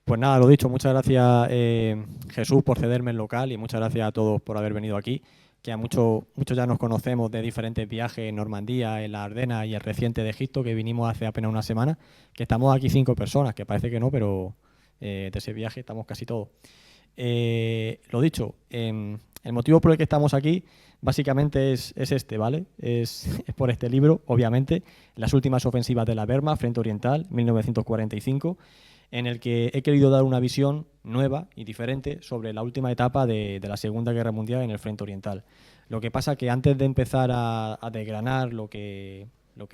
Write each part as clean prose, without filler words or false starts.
Pues nada, lo dicho, muchas gracias Jesús por cederme el local y muchas gracias a todos por haber venido aquí, que a muchos ya nos conocemos de diferentes viajes en Normandía, en la Ardenas y el reciente de Egipto, que vinimos hace apenas una semana, que estamos aquí 5 personas, que parece que no, pero de ese viaje estamos casi todos. Lo dicho, el motivo por el que estamos aquí básicamente es este, ¿vale? Es por este libro, obviamente, Las últimas ofensivas de la Wehrmacht, Frente Oriental, 1945, en el que he querido dar una visión nueva y diferente sobre la última etapa de la Segunda Guerra Mundial en el Frente Oriental. Lo que pasa que antes de empezar a desgranar lo que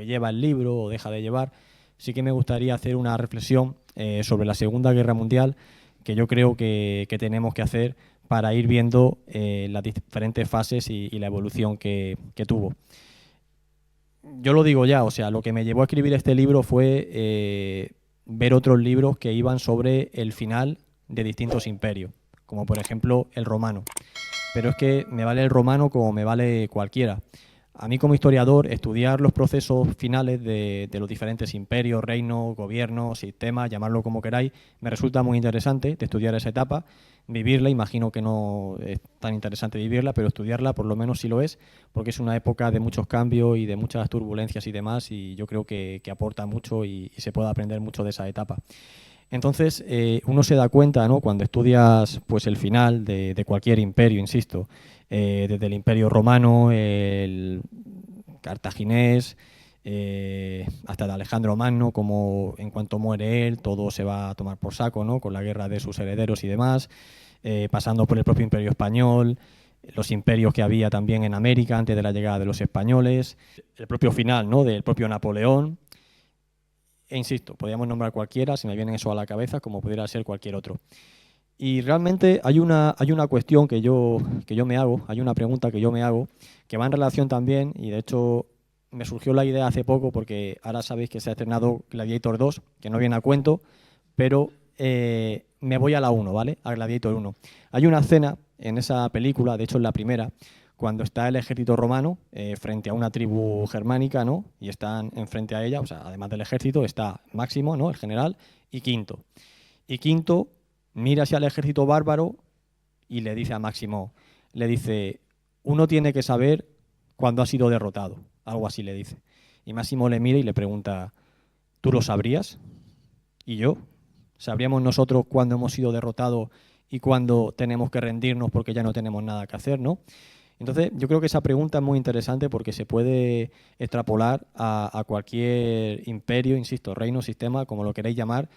lleva el libro o deja de llevar, sí que me gustaría hacer una reflexión sobre la Segunda Guerra Mundial que yo creo que tenemos que hacer para ir viendo las diferentes fases y la evolución que tuvo. Yo lo digo ya, o sea, lo que me llevó a escribir este libro fue ver otros libros que iban sobre el final de distintos imperios, como por ejemplo el romano. Pero es que me vale el romano como me vale cualquiera. A mí como historiador, estudiar los procesos finales de los diferentes imperios, reinos, gobiernos, sistemas, llamarlo como queráis, me resulta muy interesante de estudiar esa etapa, vivirla, imagino que no es tan interesante vivirla, pero estudiarla por lo menos sí lo es, porque es una época de muchos cambios y de muchas turbulencias y demás, y yo creo que aporta mucho y se puede aprender mucho de esa etapa. Entonces, uno se da cuenta, ¿no?, cuando estudias pues, el final de cualquier imperio, insisto, desde el imperio romano, el cartaginés, hasta el Alejandro Magno, como en cuanto muere él, todo se va a tomar por saco, ¿no?, con la guerra de sus herederos y demás, pasando por el propio imperio español, los imperios que había también en América antes de la llegada de los españoles, el propio final, ¿no?, del propio Napoleón. E insisto, podríamos nombrar cualquiera, si me viene eso a la cabeza, como pudiera ser cualquier otro. Y realmente hay una cuestión que yo me hago, hay una pregunta que yo me hago, que va en relación también, y de hecho me surgió la idea hace poco, porque ahora sabéis que se ha estrenado Gladiator 2, que no viene a cuento, pero me voy a la 1, ¿vale? A Gladiator 1. Hay una escena en esa película, de hecho en la primera, cuando está el ejército romano frente a una tribu germánica, ¿no?, y están enfrente a ella, o sea, además del ejército, está Máximo, ¿no?, el general, y Quinto. Y Quinto mira hacia el ejército bárbaro y le dice a Máximo, le dice, uno tiene que saber cuándo ha sido derrotado, algo así le dice. Y Máximo le mira y le pregunta, ¿tú lo sabrías? ¿Y yo? ¿Sabríamos nosotros cuándo hemos sido derrotados y cuándo tenemos que rendirnos porque ya no tenemos nada que hacer, ¿no? Entonces, yo creo que esa pregunta es muy interesante porque se puede extrapolar a cualquier imperio, insisto, reino, sistema, como lo queréis llamar,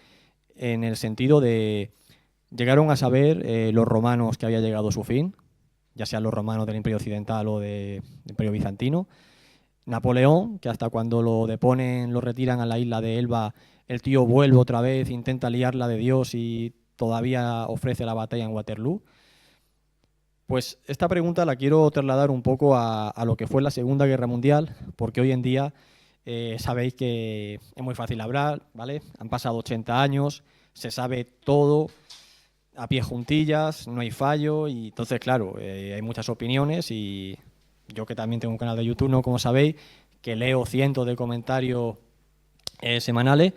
en el sentido de, llegaron a saber los romanos que había llegado su fin, ya sean los romanos del Imperio Occidental o del Imperio Bizantino. Napoleón, que hasta cuando lo deponen, lo retiran a la isla de Elba, el tío vuelve otra vez, intenta liarla de Dios y todavía ofrece la batalla en Waterloo. Pues esta pregunta la quiero trasladar un poco a lo que fue la Segunda Guerra Mundial, porque hoy en día sabéis que es muy fácil hablar, ¿vale? Han pasado 80 años, se sabe todo a pie juntillas, no hay fallo, y entonces, claro, hay muchas opiniones y yo que también tengo un canal de YouTube, ¿no?, como sabéis, que leo cientos de comentarios semanales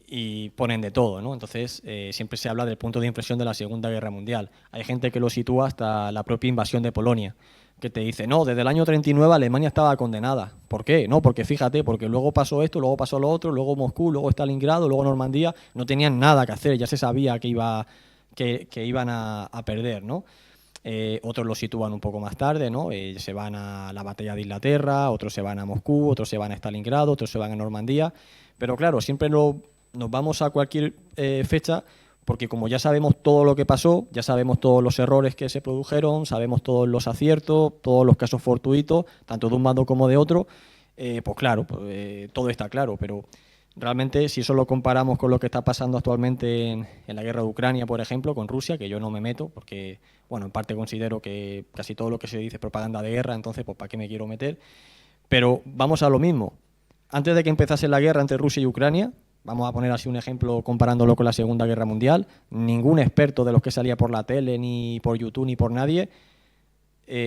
y ponen de todo, ¿no? Entonces, siempre se habla del punto de inflexión de la Segunda Guerra Mundial. Hay gente que lo sitúa hasta la propia invasión de Polonia, que te dice, no, desde el año 39 Alemania estaba condenada. ¿Por qué? No, porque fíjate, porque luego pasó esto, luego pasó lo otro, luego Moscú, luego Stalingrado, luego Normandía, no tenían nada que hacer, ya se sabía que iban a perder, ¿no? Otros lo sitúan un poco más tarde, ¿no? Se van a la batalla de Inglaterra, otros se van a Moscú, otros se van a Stalingrado, otros se van a Normandía, pero claro, siempre nos vamos a cualquier fecha porque como ya sabemos todo lo que pasó, ya sabemos todos los errores que se produjeron, sabemos todos los aciertos, todos los casos fortuitos, tanto de un bando como de otro, pues claro, todo está claro, pero realmente si eso lo comparamos con lo que está pasando actualmente en la guerra de Ucrania, por ejemplo, con Rusia, que yo no me meto porque, bueno, en parte considero que casi todo lo que se dice es propaganda de guerra, entonces pues ¿para qué me quiero meter? Pero vamos a lo mismo. Antes de que empezase la guerra entre Rusia y Ucrania, vamos a poner así un ejemplo comparándolo con la Segunda Guerra Mundial, ningún experto de los que salía por la tele, ni por YouTube, ni por nadie,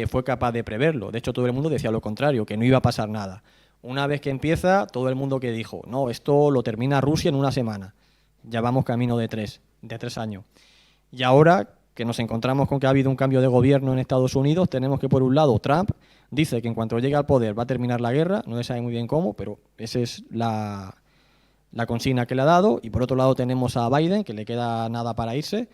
fue capaz de preverlo. De hecho, todo el mundo decía lo contrario, que no iba a pasar nada. Una vez que empieza, todo el mundo que dijo, no, esto lo termina Rusia en una semana. Ya vamos camino de 3. de 3 años. Y ahora que nos encontramos con que ha habido un cambio de gobierno en Estados Unidos, tenemos que, por un lado, Trump dice que en cuanto llegue al poder va a terminar la guerra, no se sabe muy bien cómo, pero esa es la consigna que le ha dado. Y por otro lado tenemos a Biden, que le queda nada para irse,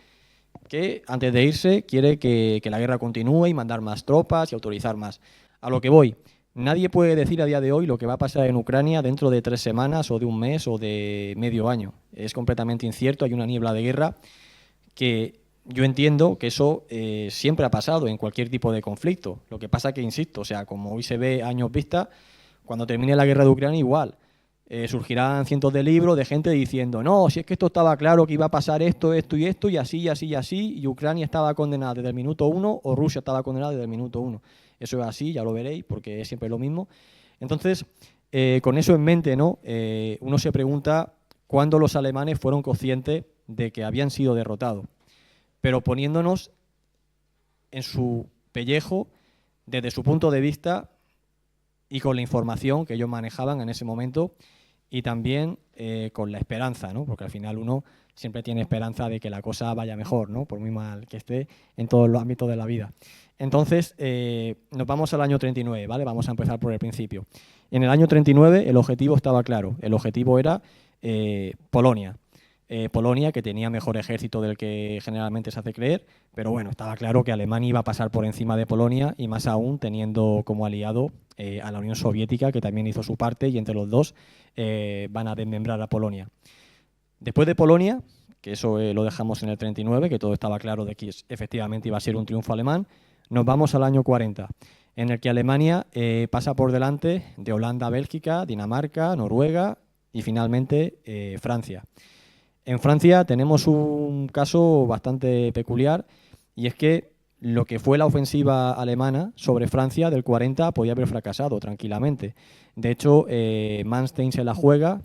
que antes de irse quiere que la guerra continúe y mandar más tropas y autorizar más. A lo que voy, nadie puede decir a día de hoy lo que va a pasar en Ucrania dentro de 3 semanas o de un mes o de medio año. Es completamente incierto, hay una niebla de guerra que yo entiendo que eso siempre ha pasado en cualquier tipo de conflicto. Lo que pasa que, insisto, o sea, como hoy se ve a años vista, cuando termine la guerra de Ucrania igual. Surgirán cientos de libros de gente diciendo, no, si es que esto estaba claro que iba a pasar esto, esto y esto, y así, y así, y así, y Ucrania estaba condenada desde el minuto 1 o Rusia estaba condenada desde el minuto 1. Eso es así, ya lo veréis, porque es siempre lo mismo. Entonces, con eso en mente, ¿no? Uno se pregunta cuándo los alemanes fueron conscientes de que habían sido derrotados, pero poniéndonos en su pellejo desde su punto de vista y con la información que ellos manejaban en ese momento y también con la esperanza, ¿no? Porque al final uno siempre tiene esperanza de que la cosa vaya mejor, ¿no? Por muy mal que esté en todos los ámbitos de la vida. Entonces, nos vamos al año 39, ¿vale? Vamos a empezar por el principio. En el año 39 el objetivo estaba claro, el objetivo era Polonia. Polonia, que tenía mejor ejército del que generalmente se hace creer, pero bueno, estaba claro que Alemania iba a pasar por encima de Polonia y más aún teniendo como aliado a la Unión Soviética, que también hizo su parte, y entre los dos van a desmembrar a Polonia. Después de Polonia, que eso lo dejamos en el 39, que todo estaba claro de que efectivamente iba a ser un triunfo alemán, nos vamos al año 40, en el que Alemania pasa por delante de Holanda, Bélgica, Dinamarca, Noruega y finalmente Francia. En Francia tenemos un caso bastante peculiar, y es que lo que fue la ofensiva alemana sobre Francia del 40 podía haber fracasado tranquilamente. De hecho, Manstein se la juega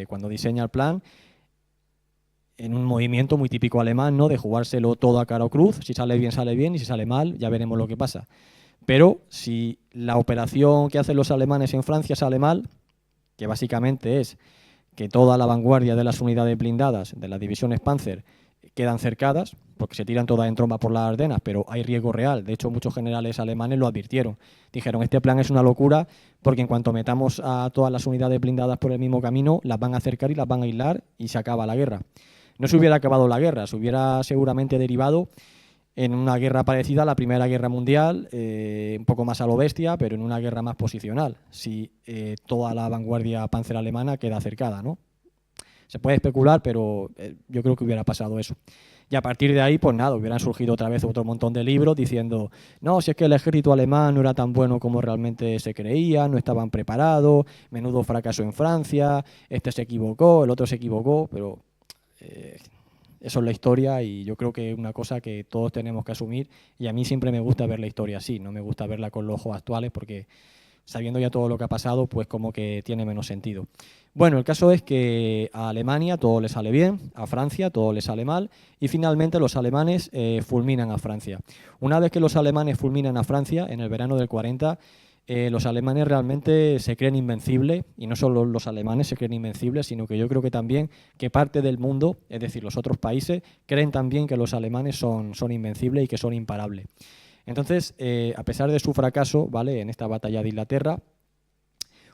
cuando diseña el plan en un movimiento muy típico alemán, ¿no? De jugárselo todo a cara o cruz. Si sale bien, y si sale mal ya veremos lo que pasa. Pero si la operación que hacen los alemanes en Francia sale mal, que básicamente es que toda la vanguardia de las unidades blindadas de las divisiones Panzer quedan cercadas, porque se tiran todas en tromba por las Ardenas, pero hay riesgo real. De hecho, muchos generales alemanes lo advirtieron. Dijeron, este plan es una locura, porque en cuanto metamos a todas las unidades blindadas por el mismo camino, las van a acercar y las van a aislar y se acaba la guerra. No se hubiera acabado la guerra, se hubiera seguramente derivado en una guerra parecida a la Primera Guerra Mundial, un poco más a lo bestia, pero en una guerra más posicional, si toda la vanguardia panzer alemana queda cercada, ¿no? Se puede especular, pero yo creo que hubiera pasado eso. Y a partir de ahí, pues nada, hubieran surgido otra vez otro montón de libros diciendo, no, si es que el ejército alemán no era tan bueno como realmente se creía, no estaban preparados, menudo fracaso en Francia, este se equivocó, el otro se equivocó, pero eso es la historia, y yo creo que es una cosa que todos tenemos que asumir, y a mí siempre me gusta ver la historia así, no me gusta verla con los ojos actuales, porque sabiendo ya todo lo que ha pasado, pues como que tiene menos sentido. Bueno, el caso es que a Alemania todo le sale bien, a Francia todo le sale mal, y finalmente los alemanes fulminan a Francia. Una vez que los alemanes fulminan a Francia, en el verano del 40, los alemanes realmente se creen invencibles, y no solo los alemanes se creen invencibles, sino que yo creo que también que parte del mundo, es decir, los otros países, creen también que los alemanes son invencibles y que son imparables. Entonces, a pesar de su fracaso, ¿vale?, en esta batalla de Inglaterra,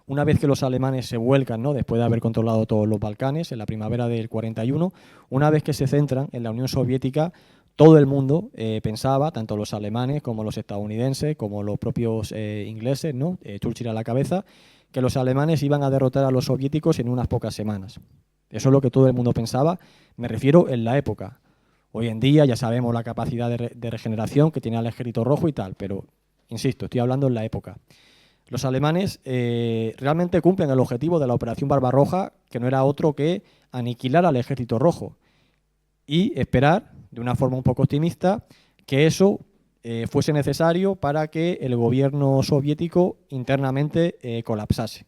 una vez que los alemanes se vuelcan, ¿no?, después de haber controlado todos los Balcanes en la primavera del 41, una vez que se centran en la Unión Soviética, todo el mundo pensaba, tanto los alemanes como los estadounidenses, como los propios ingleses, ¿no?, Churchill a la cabeza, que los alemanes iban a derrotar a los soviéticos en unas pocas semanas. Eso es lo que todo el mundo pensaba, me refiero en la época. Hoy en día ya sabemos la capacidad de regeneración que tiene el Ejército Rojo y tal, pero, insisto, estoy hablando en la época. Los alemanes realmente cumplen el objetivo de la Operación Barbarroja, que no era otro que aniquilar al Ejército Rojo y esperar, de una forma un poco optimista, que eso fuese necesario para que el gobierno soviético internamente colapsase.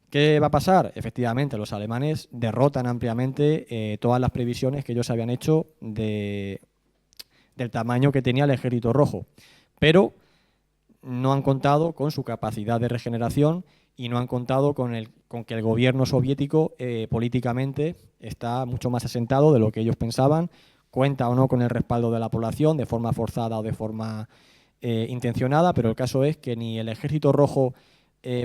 ¿Qué va a pasar? Efectivamente, los alemanes derrotan ampliamente todas las previsiones que ellos habían hecho del tamaño que tenía el Ejército Rojo, pero no han contado con su capacidad de regeneración y no han contado con que el gobierno soviético políticamente está mucho más asentado de lo que ellos pensaban, cuenta o no con el respaldo de la población de forma forzada o de forma intencionada, pero el caso es que ni el Ejército Rojo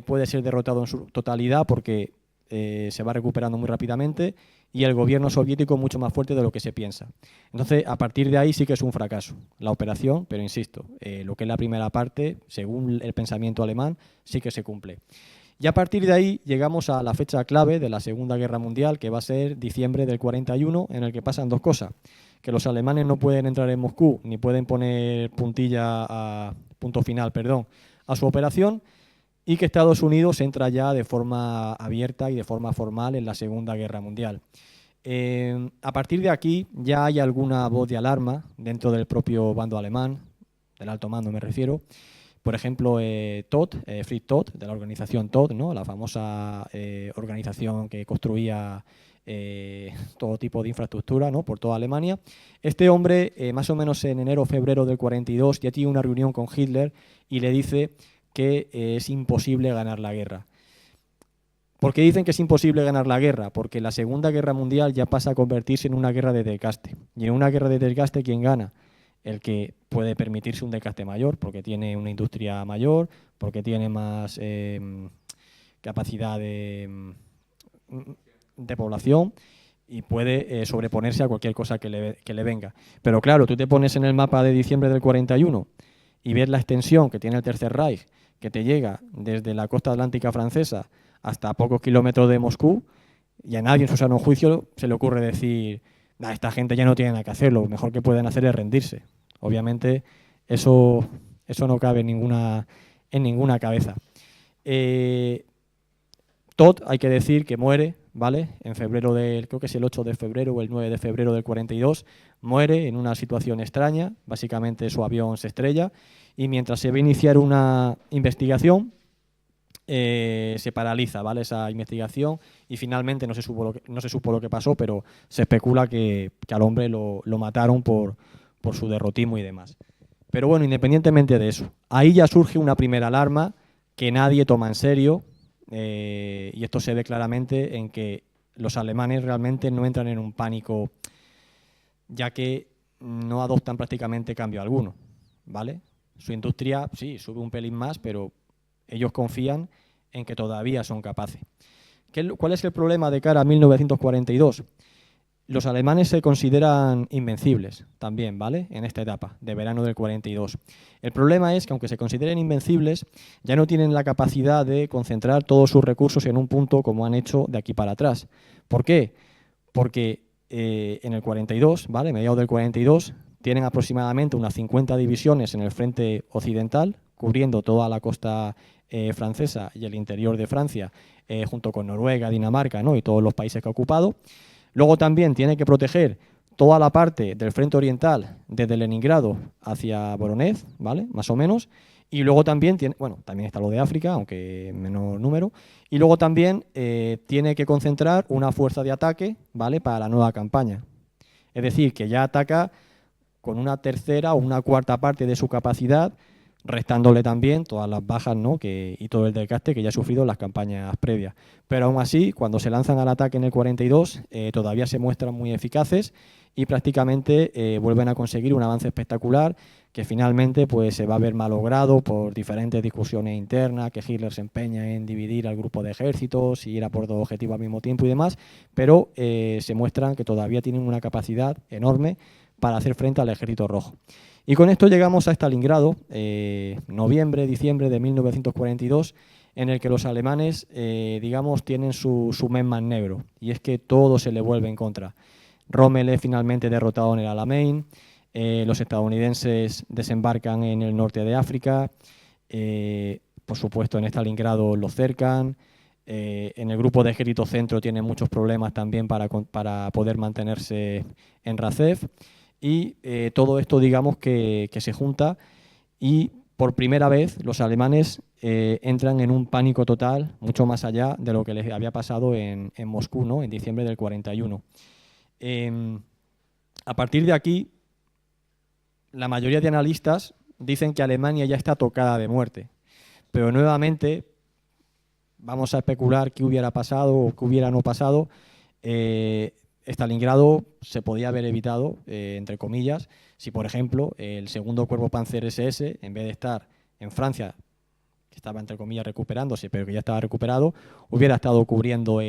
puede ser derrotado en su totalidad porque se va recuperando muy rápidamente, y el gobierno soviético mucho más fuerte de lo que se piensa. Entonces, a partir de ahí sí que es un fracaso la operación, pero insisto, lo que es la primera parte, según el pensamiento alemán, sí que se cumple. Y a partir de ahí llegamos a la fecha clave de la Segunda Guerra Mundial, que va a ser diciembre del 41, en el que pasan dos cosas: que los alemanes no pueden entrar en Moscú, ni pueden poner punto final, a su operación, y que Estados Unidos entra ya de forma abierta y de forma formal en la Segunda Guerra Mundial. A partir de aquí ya hay alguna voz de alarma dentro del propio bando alemán, del alto mando me refiero. Por ejemplo, Fritz Todt, de la organización Todt, ¿no? La famosa organización que construía todo tipo de infraestructura, ¿no? Por toda Alemania. Este hombre, más o menos en enero o febrero del 42, ya tiene una reunión con Hitler y le dice que es imposible ganar la guerra. ¿Por qué dicen que es imposible ganar la guerra? Porque la Segunda Guerra Mundial ya pasa a convertirse en una guerra de desgaste. Y en una guerra de desgaste, ¿quién gana? El que puede permitirse un desgaste mayor, porque tiene una industria mayor, porque tiene más capacidad de población y puede sobreponerse a cualquier cosa que le venga. Pero claro, tú te pones en el mapa de diciembre del 41 y ves la extensión que tiene el Tercer Reich, que te llega desde la costa atlántica francesa hasta a pocos kilómetros de Moscú, y a nadie en su sano juicio se le ocurre decir: esta gente ya no tiene nada que hacer, lo mejor que pueden hacer es rendirse. Obviamente eso no cabe en ninguna cabeza. Todt, hay que decir que muere, ¿vale? En febrero creo que es el 8 de febrero o el 9 de febrero del 42, muere en una situación extraña. Básicamente su avión se estrella y mientras se va a iniciar una investigación, se paraliza, ¿vale? Esa investigación, y finalmente no se supo lo que pasó, pero se especula que al hombre lo mataron por su derrotismo y demás. Pero bueno, independientemente de eso, ahí ya surge una primera alarma que nadie toma en serio, y esto se ve claramente en que los alemanes realmente no entran en un pánico, ya que no adoptan prácticamente cambio alguno, ¿vale? Su industria sí sube un pelín más, pero ellos confían en que todavía son capaces. ¿Cuál es el problema de cara a 1942? Los alemanes se consideran invencibles también, ¿vale? En esta etapa de verano del 42. El problema es que aunque se consideren invencibles, ya no tienen la capacidad de concentrar todos sus recursos en un punto como han hecho de aquí para atrás. ¿Por qué? Porque en el 42, ¿vale? Mediados del 42, tienen aproximadamente unas 50 divisiones en el frente occidental, cubriendo toda la costa francesa y el interior de Francia, junto con Noruega, Dinamarca, ¿no? Y todos los países que ha ocupado. Luego también tiene que proteger toda la parte del frente oriental, desde Leningrado hacia Voronezh, ¿vale? Más o menos. Y luego también también está lo de África, aunque en menor número. Y luego también tiene que concentrar una fuerza de ataque, ¿vale? Para la nueva campaña. Es decir, que ya ataca con una tercera o una cuarta parte de su capacidad, restándole también todas las bajas, ¿no? y todo el desgaste que ya ha sufrido en las campañas previas. Pero aún así, cuando se lanzan al ataque en el 42, todavía se muestran muy eficaces y prácticamente vuelven a conseguir un avance espectacular que finalmente pues, se va a ver malogrado por diferentes discusiones internas, que Hitler se empeña en dividir al grupo de ejércitos y ir a por dos objetivos al mismo tiempo y demás, pero se muestran que todavía tienen una capacidad enorme para hacer frente al Ejército Rojo. Y con esto llegamos a Stalingrado, noviembre, diciembre de 1942, en el que los alemanes, digamos, tienen su mes más negro, y es que todo se le vuelve en contra. Rommel es finalmente derrotado en el Alamein, los estadounidenses desembarcan en el norte de África, por supuesto en Stalingrado lo cercan, en el grupo de ejército centro tienen muchos problemas también para poder mantenerse en Razef. Y todo esto, digamos, que se junta y por primera vez los alemanes entran en un pánico total, mucho más allá de lo que les había pasado en Moscú, ¿no? En diciembre del 41. A partir de aquí, la mayoría de analistas dicen que Alemania ya está tocada de muerte, pero nuevamente vamos a especular qué hubiera pasado o qué hubiera no pasado. Stalingrado se podía haber evitado, entre comillas, si por ejemplo el segundo cuerpo Panzer SS, en vez de estar en Francia, que estaba entre comillas recuperándose, pero que ya estaba recuperado, hubiera estado cubriendo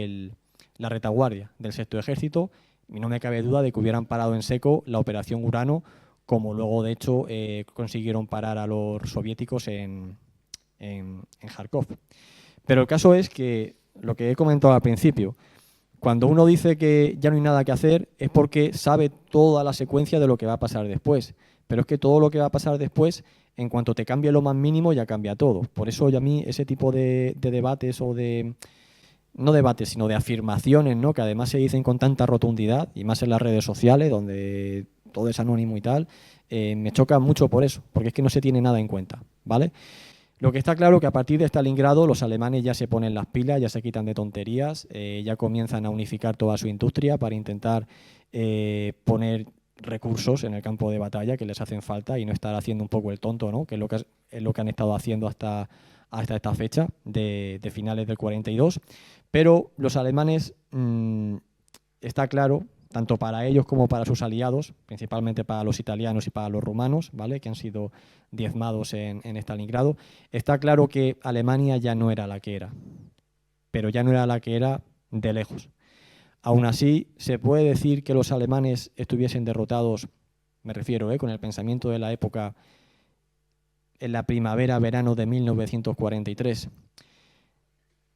la retaguardia del sexto ejército, y no me cabe duda de que hubieran parado en seco la operación Urano, como luego de hecho consiguieron parar a los soviéticos en Kharkov. Pero el caso es que, lo que he comentado al principio, cuando uno dice que ya no hay nada que hacer es porque sabe toda la secuencia de lo que va a pasar después. Pero es que todo lo que va a pasar después, en cuanto te cambie lo más mínimo, ya cambia todo. Por eso a mí ese tipo de debates o de, no debates, sino de afirmaciones, ¿no?, que además se dicen con tanta rotundidad, y más en las redes sociales, donde todo es anónimo y tal, me choca mucho por eso, porque es que no se tiene nada en cuenta, ¿vale? Lo que está claro que a partir de Stalingrado los alemanes ya se ponen las pilas, ya se quitan de tonterías, ya comienzan a unificar toda su industria para intentar poner recursos en el campo de batalla que les hacen falta y no estar haciendo un poco el tonto, ¿no?, que es lo que han estado haciendo hasta esta fecha de finales del 42. Pero los alemanes, está claro, tanto para ellos como para sus aliados, principalmente para los italianos y para los rumanos, ¿vale?, que han sido diezmados en Stalingrado, está claro que Alemania ya no era la que era, pero ya no era la que era de lejos. Aún así, se puede decir que los alemanes estuviesen derrotados, me refiero, con el pensamiento de la época, en la primavera-verano de 1943.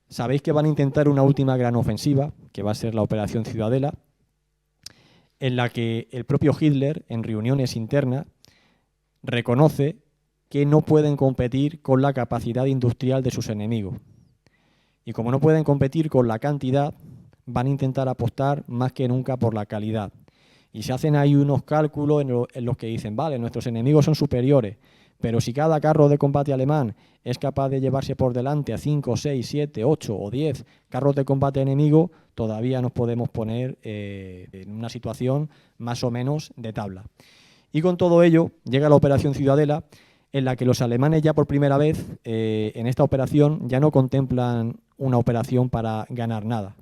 Sabéis que van a intentar una última gran ofensiva, que va a ser la Operación Ciudadela, en la que el propio Hitler, en reuniones internas, reconoce que no pueden competir con la capacidad industrial de sus enemigos. Y como no pueden competir con la cantidad, van a intentar apostar más que nunca por la calidad. Y se hacen ahí unos cálculos en los que dicen, vale, nuestros enemigos son superiores, pero si cada carro de combate alemán es capaz de llevarse por delante a 5, 6, 7, 8 o 10 carros de combate enemigo, todavía nos podemos poner en una situación más o menos de tabla. Y con todo ello llega la Operación Ciudadela, en la que los alemanes ya por primera vez en esta operación ya no contemplan una operación para ganar nada.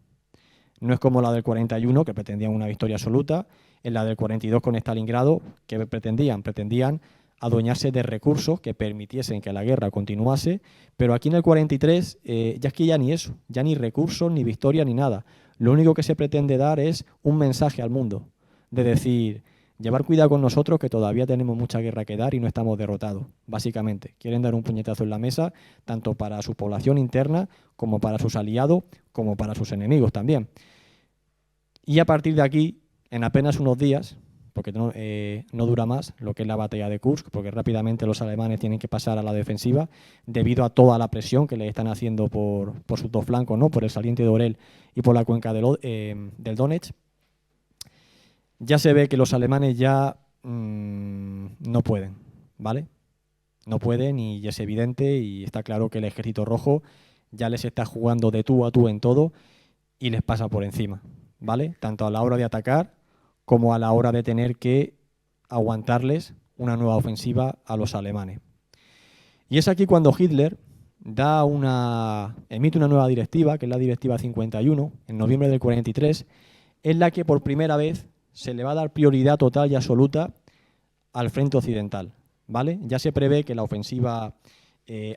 No es como la del 41, que pretendían una victoria absoluta, en la del 42 con Stalingrado, que pretendían adueñarse de recursos que permitiesen que la guerra continuase, pero aquí en el 43 ya es que ya ni eso, ya ni recursos, ni victoria, ni nada. Lo único que se pretende dar es un mensaje al mundo, de decir, llevar cuidado con nosotros que todavía tenemos mucha guerra que dar y no estamos derrotados, básicamente. Quieren dar un puñetazo en la mesa, tanto para su población interna, como para sus aliados, como para sus enemigos también. Y a partir de aquí, en apenas unos días, porque no dura más lo que es la batalla de Kursk, porque rápidamente los alemanes tienen que pasar a la defensiva debido a toda la presión que le están haciendo por sus dos flancos, ¿no?, por el saliente de Orel y por la cuenca del Donetsk. Ya se ve que los alemanes ya no pueden, ¿vale? No pueden y es evidente y está claro que el Ejército Rojo ya les está jugando de tú a tú en todo y les pasa por encima, ¿vale? Tanto a la hora de atacar como a la hora de tener que aguantarles una nueva ofensiva a los alemanes. Y es aquí cuando Hitler emite una nueva directiva, que es la Directiva 51, en noviembre del 43, en la que por primera vez se le va a dar prioridad total y absoluta al frente occidental, ¿vale? Ya se prevé que la ofensiva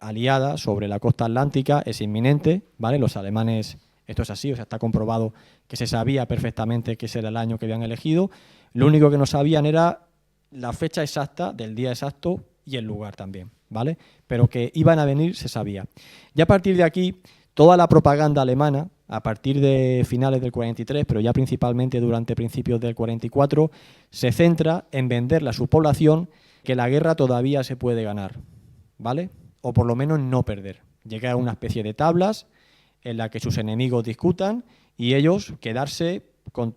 aliada sobre la costa atlántica es inminente, ¿vale? Los alemanes, esto es así, o sea, está comprobado que se sabía perfectamente que ese era el año que habían elegido. Lo único que no sabían era la fecha exacta del día exacto y el lugar también, ¿vale? Pero que iban a venir se sabía. Y a partir de aquí, toda la propaganda alemana, a partir de finales del 43, pero ya principalmente durante principios del 44, se centra en venderle a su población que la guerra todavía se puede ganar, ¿vale? O por lo menos no perder. Llega a una especie de tablas en la que sus enemigos discutan y ellos quedarse con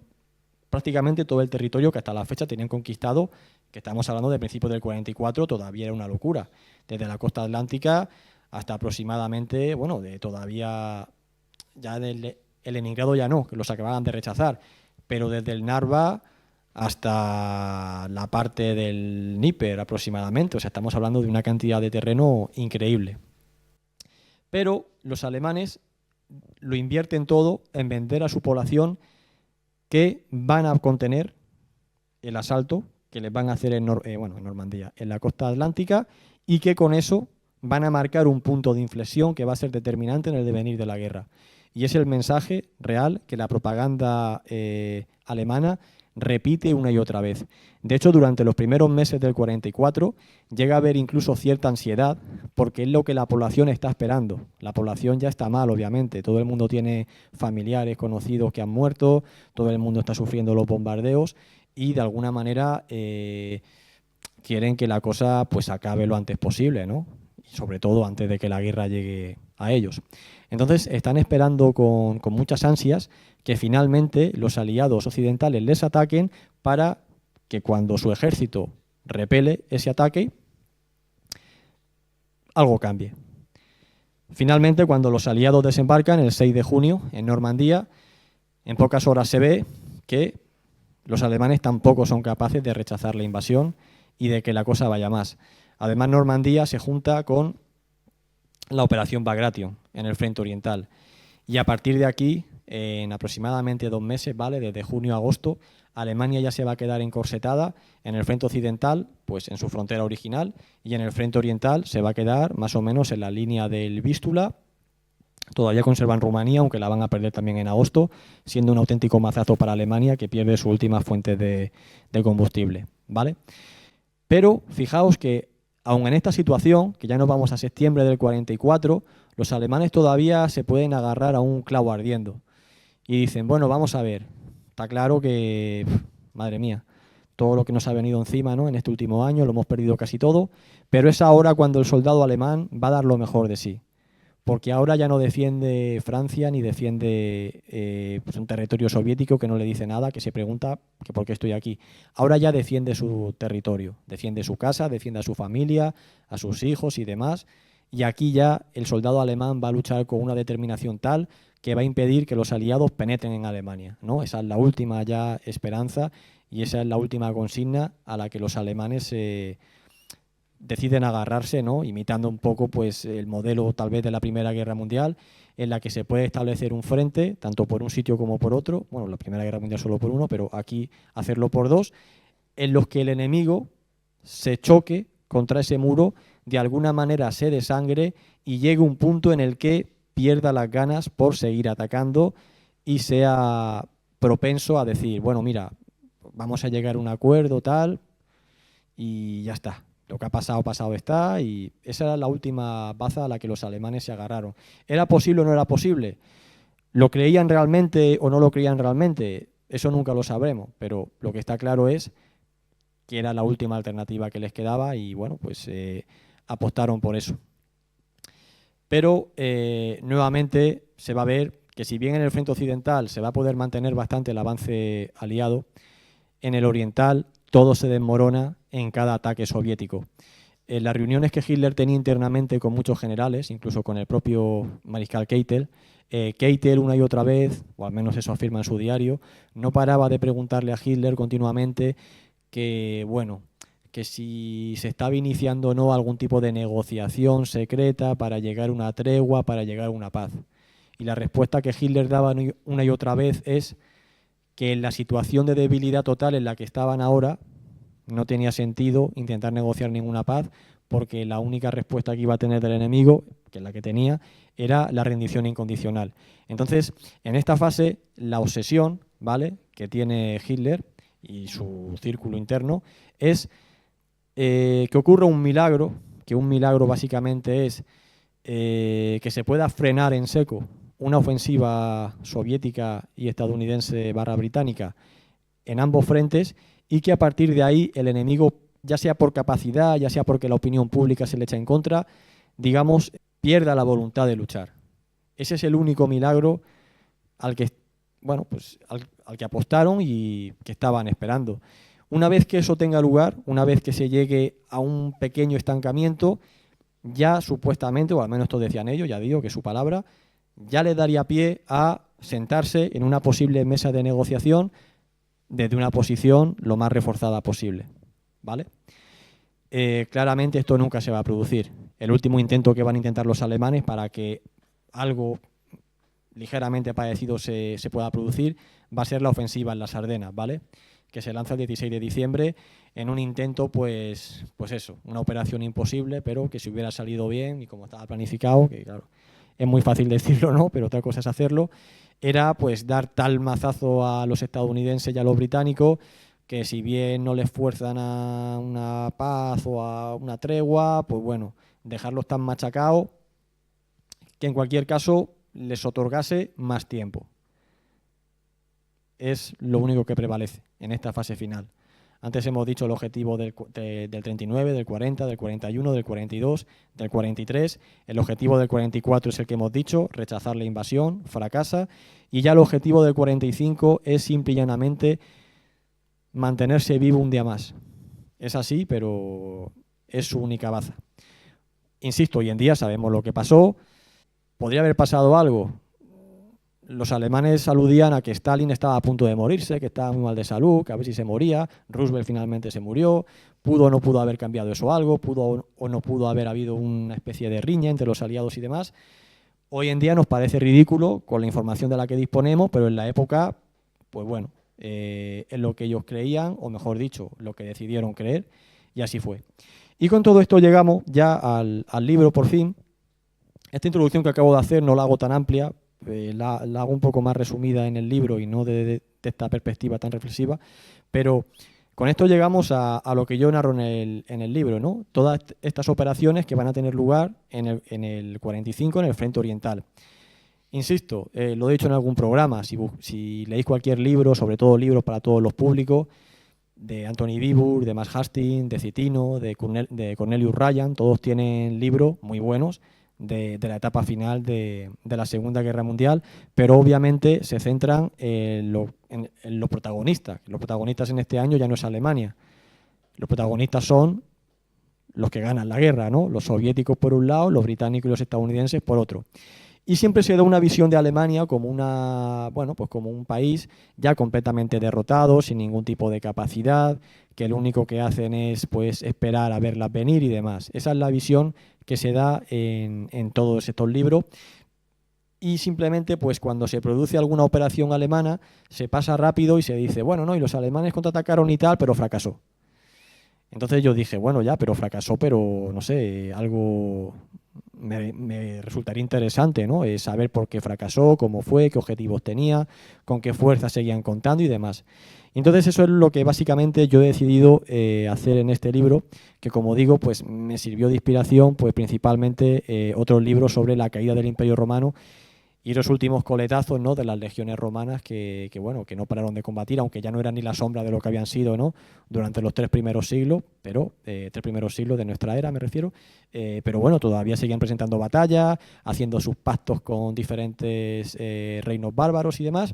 prácticamente todo el territorio que hasta la fecha tenían conquistado, que estamos hablando de principios del 44, todavía era una locura. Desde la costa atlántica hasta aproximadamente, bueno, de todavía, ya el Leningrado ya no, que los acababan de rechazar, pero desde el Narva hasta la parte del Dnieper aproximadamente, o sea, estamos hablando de una cantidad de terreno increíble. Pero los alemanes lo invierten todo en vender a su población que van a contener el asalto que les van a hacer en Normandía, en la costa atlántica, y que con eso van a marcar un punto de inflexión que va a ser determinante en el devenir de la guerra. Y es el mensaje real que la propaganda alemana repite una y otra vez. De hecho, durante los primeros meses del 44 llega a haber incluso cierta ansiedad porque es lo que la población está esperando. La población ya está mal, obviamente. Todo el mundo tiene familiares, conocidos que han muerto, todo el mundo está sufriendo los bombardeos y de alguna manera quieren que la cosa pues acabe lo antes posible, ¿no? Y sobre todo antes de que la guerra llegue a ellos. Entonces están esperando con muchas ansias que finalmente los aliados occidentales les ataquen para que cuando su ejército repele ese ataque, algo cambie. Finalmente, cuando los aliados desembarcan el 6 de junio en Normandía, en pocas horas se ve que los alemanes tampoco son capaces de rechazar la invasión y de que la cosa vaya más. Además, Normandía se junta con la operación Bagration en el frente oriental. Y a partir de aquí, en aproximadamente 2 meses, ¿vale? Desde junio a agosto, Alemania ya se va a quedar encorsetada en el frente occidental, pues en su frontera original, y en el frente oriental se va a quedar más o menos en la línea del Vístula. Todavía conservan Rumanía, aunque la van a perder también en agosto, siendo un auténtico mazazo para Alemania, que pierde su última fuente de combustible, ¿vale? Pero fijaos que, aun en esta situación, que ya nos vamos a septiembre del 44, los alemanes todavía se pueden agarrar a un clavo ardiendo. Y dicen, bueno, vamos a ver, está claro que, madre mía, todo lo que nos ha venido encima, ¿no? En este último año, lo hemos perdido casi todo, pero es ahora cuando el soldado alemán va a dar lo mejor de sí. Porque ahora ya no defiende Francia ni defiende pues un territorio soviético que no le dice nada, que se pregunta que por qué estoy aquí. Ahora ya defiende su territorio, defiende su casa, defiende a su familia, a sus hijos y demás. Y aquí ya el soldado alemán va a luchar con una determinación tal que va a impedir que los aliados penetren en Alemania, ¿no? Esa es la última ya esperanza y esa es la última consigna a la que los alemanes deciden agarrarse, ¿no? Imitando un poco pues el modelo tal vez de la Primera Guerra Mundial, en la que se puede establecer un frente, tanto por un sitio como por otro, bueno, la Primera Guerra Mundial solo por uno, pero aquí hacerlo por dos, en los que el enemigo se choque contra ese muro, de alguna manera se desangre y llegue un punto en el que pierda las ganas por seguir atacando y sea propenso a decir, bueno, mira, vamos a llegar a un acuerdo tal y ya está. Lo que ha pasado, pasado está, y esa era la última baza a la que los alemanes se agarraron. ¿Era posible o no era posible? ¿Lo creían realmente o no lo creían realmente? Eso nunca lo sabremos, pero lo que está claro es que era la última alternativa que les quedaba y, bueno, pues apostaron por eso. Pero nuevamente se va a ver que si bien en el frente occidental se va a poder mantener bastante el avance aliado, en el oriental todo se desmorona en cada ataque soviético. En las reuniones que Hitler tenía internamente con muchos generales, incluso con el propio mariscal Keitel, Keitel una y otra vez, o al menos eso afirma en su diario, no paraba de preguntarle a Hitler continuamente que, bueno, que si se estaba iniciando o no algún tipo de negociación secreta para llegar a una tregua, para llegar a una paz. Y la respuesta que Hitler daba una y otra vez es que en la situación de debilidad total en la que estaban ahora no tenía sentido intentar negociar ninguna paz porque la única respuesta que iba a tener del enemigo, que es la que tenía, era la rendición incondicional. Entonces, en esta fase, la obsesión, ¿vale?, que tiene Hitler y su círculo interno es que ocurra un milagro, que un milagro básicamente es que se pueda frenar en seco una ofensiva soviética y estadounidense / británica en ambos frentes y que a partir de ahí el enemigo, ya sea por capacidad, ya sea porque la opinión pública se le echa en contra, digamos, pierda la voluntad de luchar. Ese es el único milagro al que, bueno, pues al que apostaron y que estaban esperando. Una vez que eso tenga lugar, una vez que se llegue a un pequeño estancamiento, ya supuestamente, o al menos esto decían ellos, ya digo que es su palabra, ya le daría pie a sentarse en una posible mesa de negociación desde una posición lo más reforzada posible, ¿vale? Claramente esto nunca se va a producir. El último intento que van a intentar los alemanes para que algo ligeramente parecido se pueda producir, va a ser la ofensiva en las Ardenas, ¿vale? Que se lanza el 16 de diciembre en un intento, pues eso, una operación imposible, pero que si hubiera salido bien y como estaba planificado, que claro, es muy fácil decirlo, ¿no? Pero otra cosa es hacerlo, era pues dar tal mazazo a los estadounidenses y a los británicos que si bien no les fuerzan a una paz o a una tregua, pues bueno, dejarlos tan machacados que en cualquier caso les otorgase más tiempo. Es lo único que prevalece en esta fase final. Antes hemos dicho el objetivo del 39, del 40, del 41, del 42, del 43. El objetivo del 44 es el que hemos dicho, rechazar la invasión, fracasa. Y ya el objetivo del 45 es simple y llanamente mantenerse vivo un día más. Es así, pero es su única baza. Insisto, hoy en día sabemos lo que pasó. ¿Podría haber pasado algo? Los alemanes aludían a que Stalin estaba a punto de morirse, que estaba muy mal de salud, que a ver si se moría. Roosevelt finalmente se murió. Pudo o no pudo haber cambiado eso algo, pudo o no pudo haber habido una especie de riña entre los aliados y demás. Hoy en día nos parece ridículo con la información de la que disponemos, pero en la época, pues bueno, es lo que ellos creían, o mejor dicho, lo que decidieron creer, y así fue. Y con todo esto llegamos ya al libro, por fin. Esta introducción que acabo de hacer no la hago tan amplia, la hago un poco más resumida en el libro y no de esta perspectiva tan reflexiva, pero con esto llegamos a lo que yo narro en el libro, ¿no? Todas estas operaciones que van a tener lugar en el 45 en el frente oriental. Insisto, lo he dicho en algún programa, si leéis cualquier libro, sobre todo libros para todos los públicos, de Anthony Beevor, de Max Hastings, de Citino, de Cornelius Ryan, todos tienen libros muy buenos de la etapa final de la Segunda Guerra Mundial, pero obviamente se centran en los protagonistas. Los protagonistas en este año ya no es Alemania. Los protagonistas son los que ganan la guerra, ¿no? Los soviéticos por un lado, los británicos y los estadounidenses por otro. Y siempre se da una visión de Alemania como como un país ya completamente derrotado, sin ningún tipo de capacidad, que lo único que hacen es pues esperar a verlas venir y demás. Esa es la visión que se da en todos estos libros. Y simplemente pues cuando se produce alguna operación alemana se pasa rápido y se dice, bueno, no, y los alemanes contraatacaron y tal, pero fracasó. Entonces yo dije, bueno, ya, pero fracasó, pero no sé, algo me resultaría interesante, ¿no? Saber por qué fracasó, cómo fue, qué objetivos tenía, con qué fuerzas seguían contando y demás. Entonces eso es lo que básicamente yo he decidido hacer en este libro, que como digo, pues me sirvió de inspiración, pues principalmente otros libros sobre la caída del Imperio Romano y los últimos coletazos, ¿no?, de las legiones romanas que no pararon de combatir, aunque ya no eran ni la sombra de lo que habían sido, ¿no?, durante los 3 primeros siglos, pero 3 primeros siglos de nuestra era, me refiero, pero bueno, todavía seguían presentando batallas, haciendo sus pactos con diferentes reinos bárbaros y demás,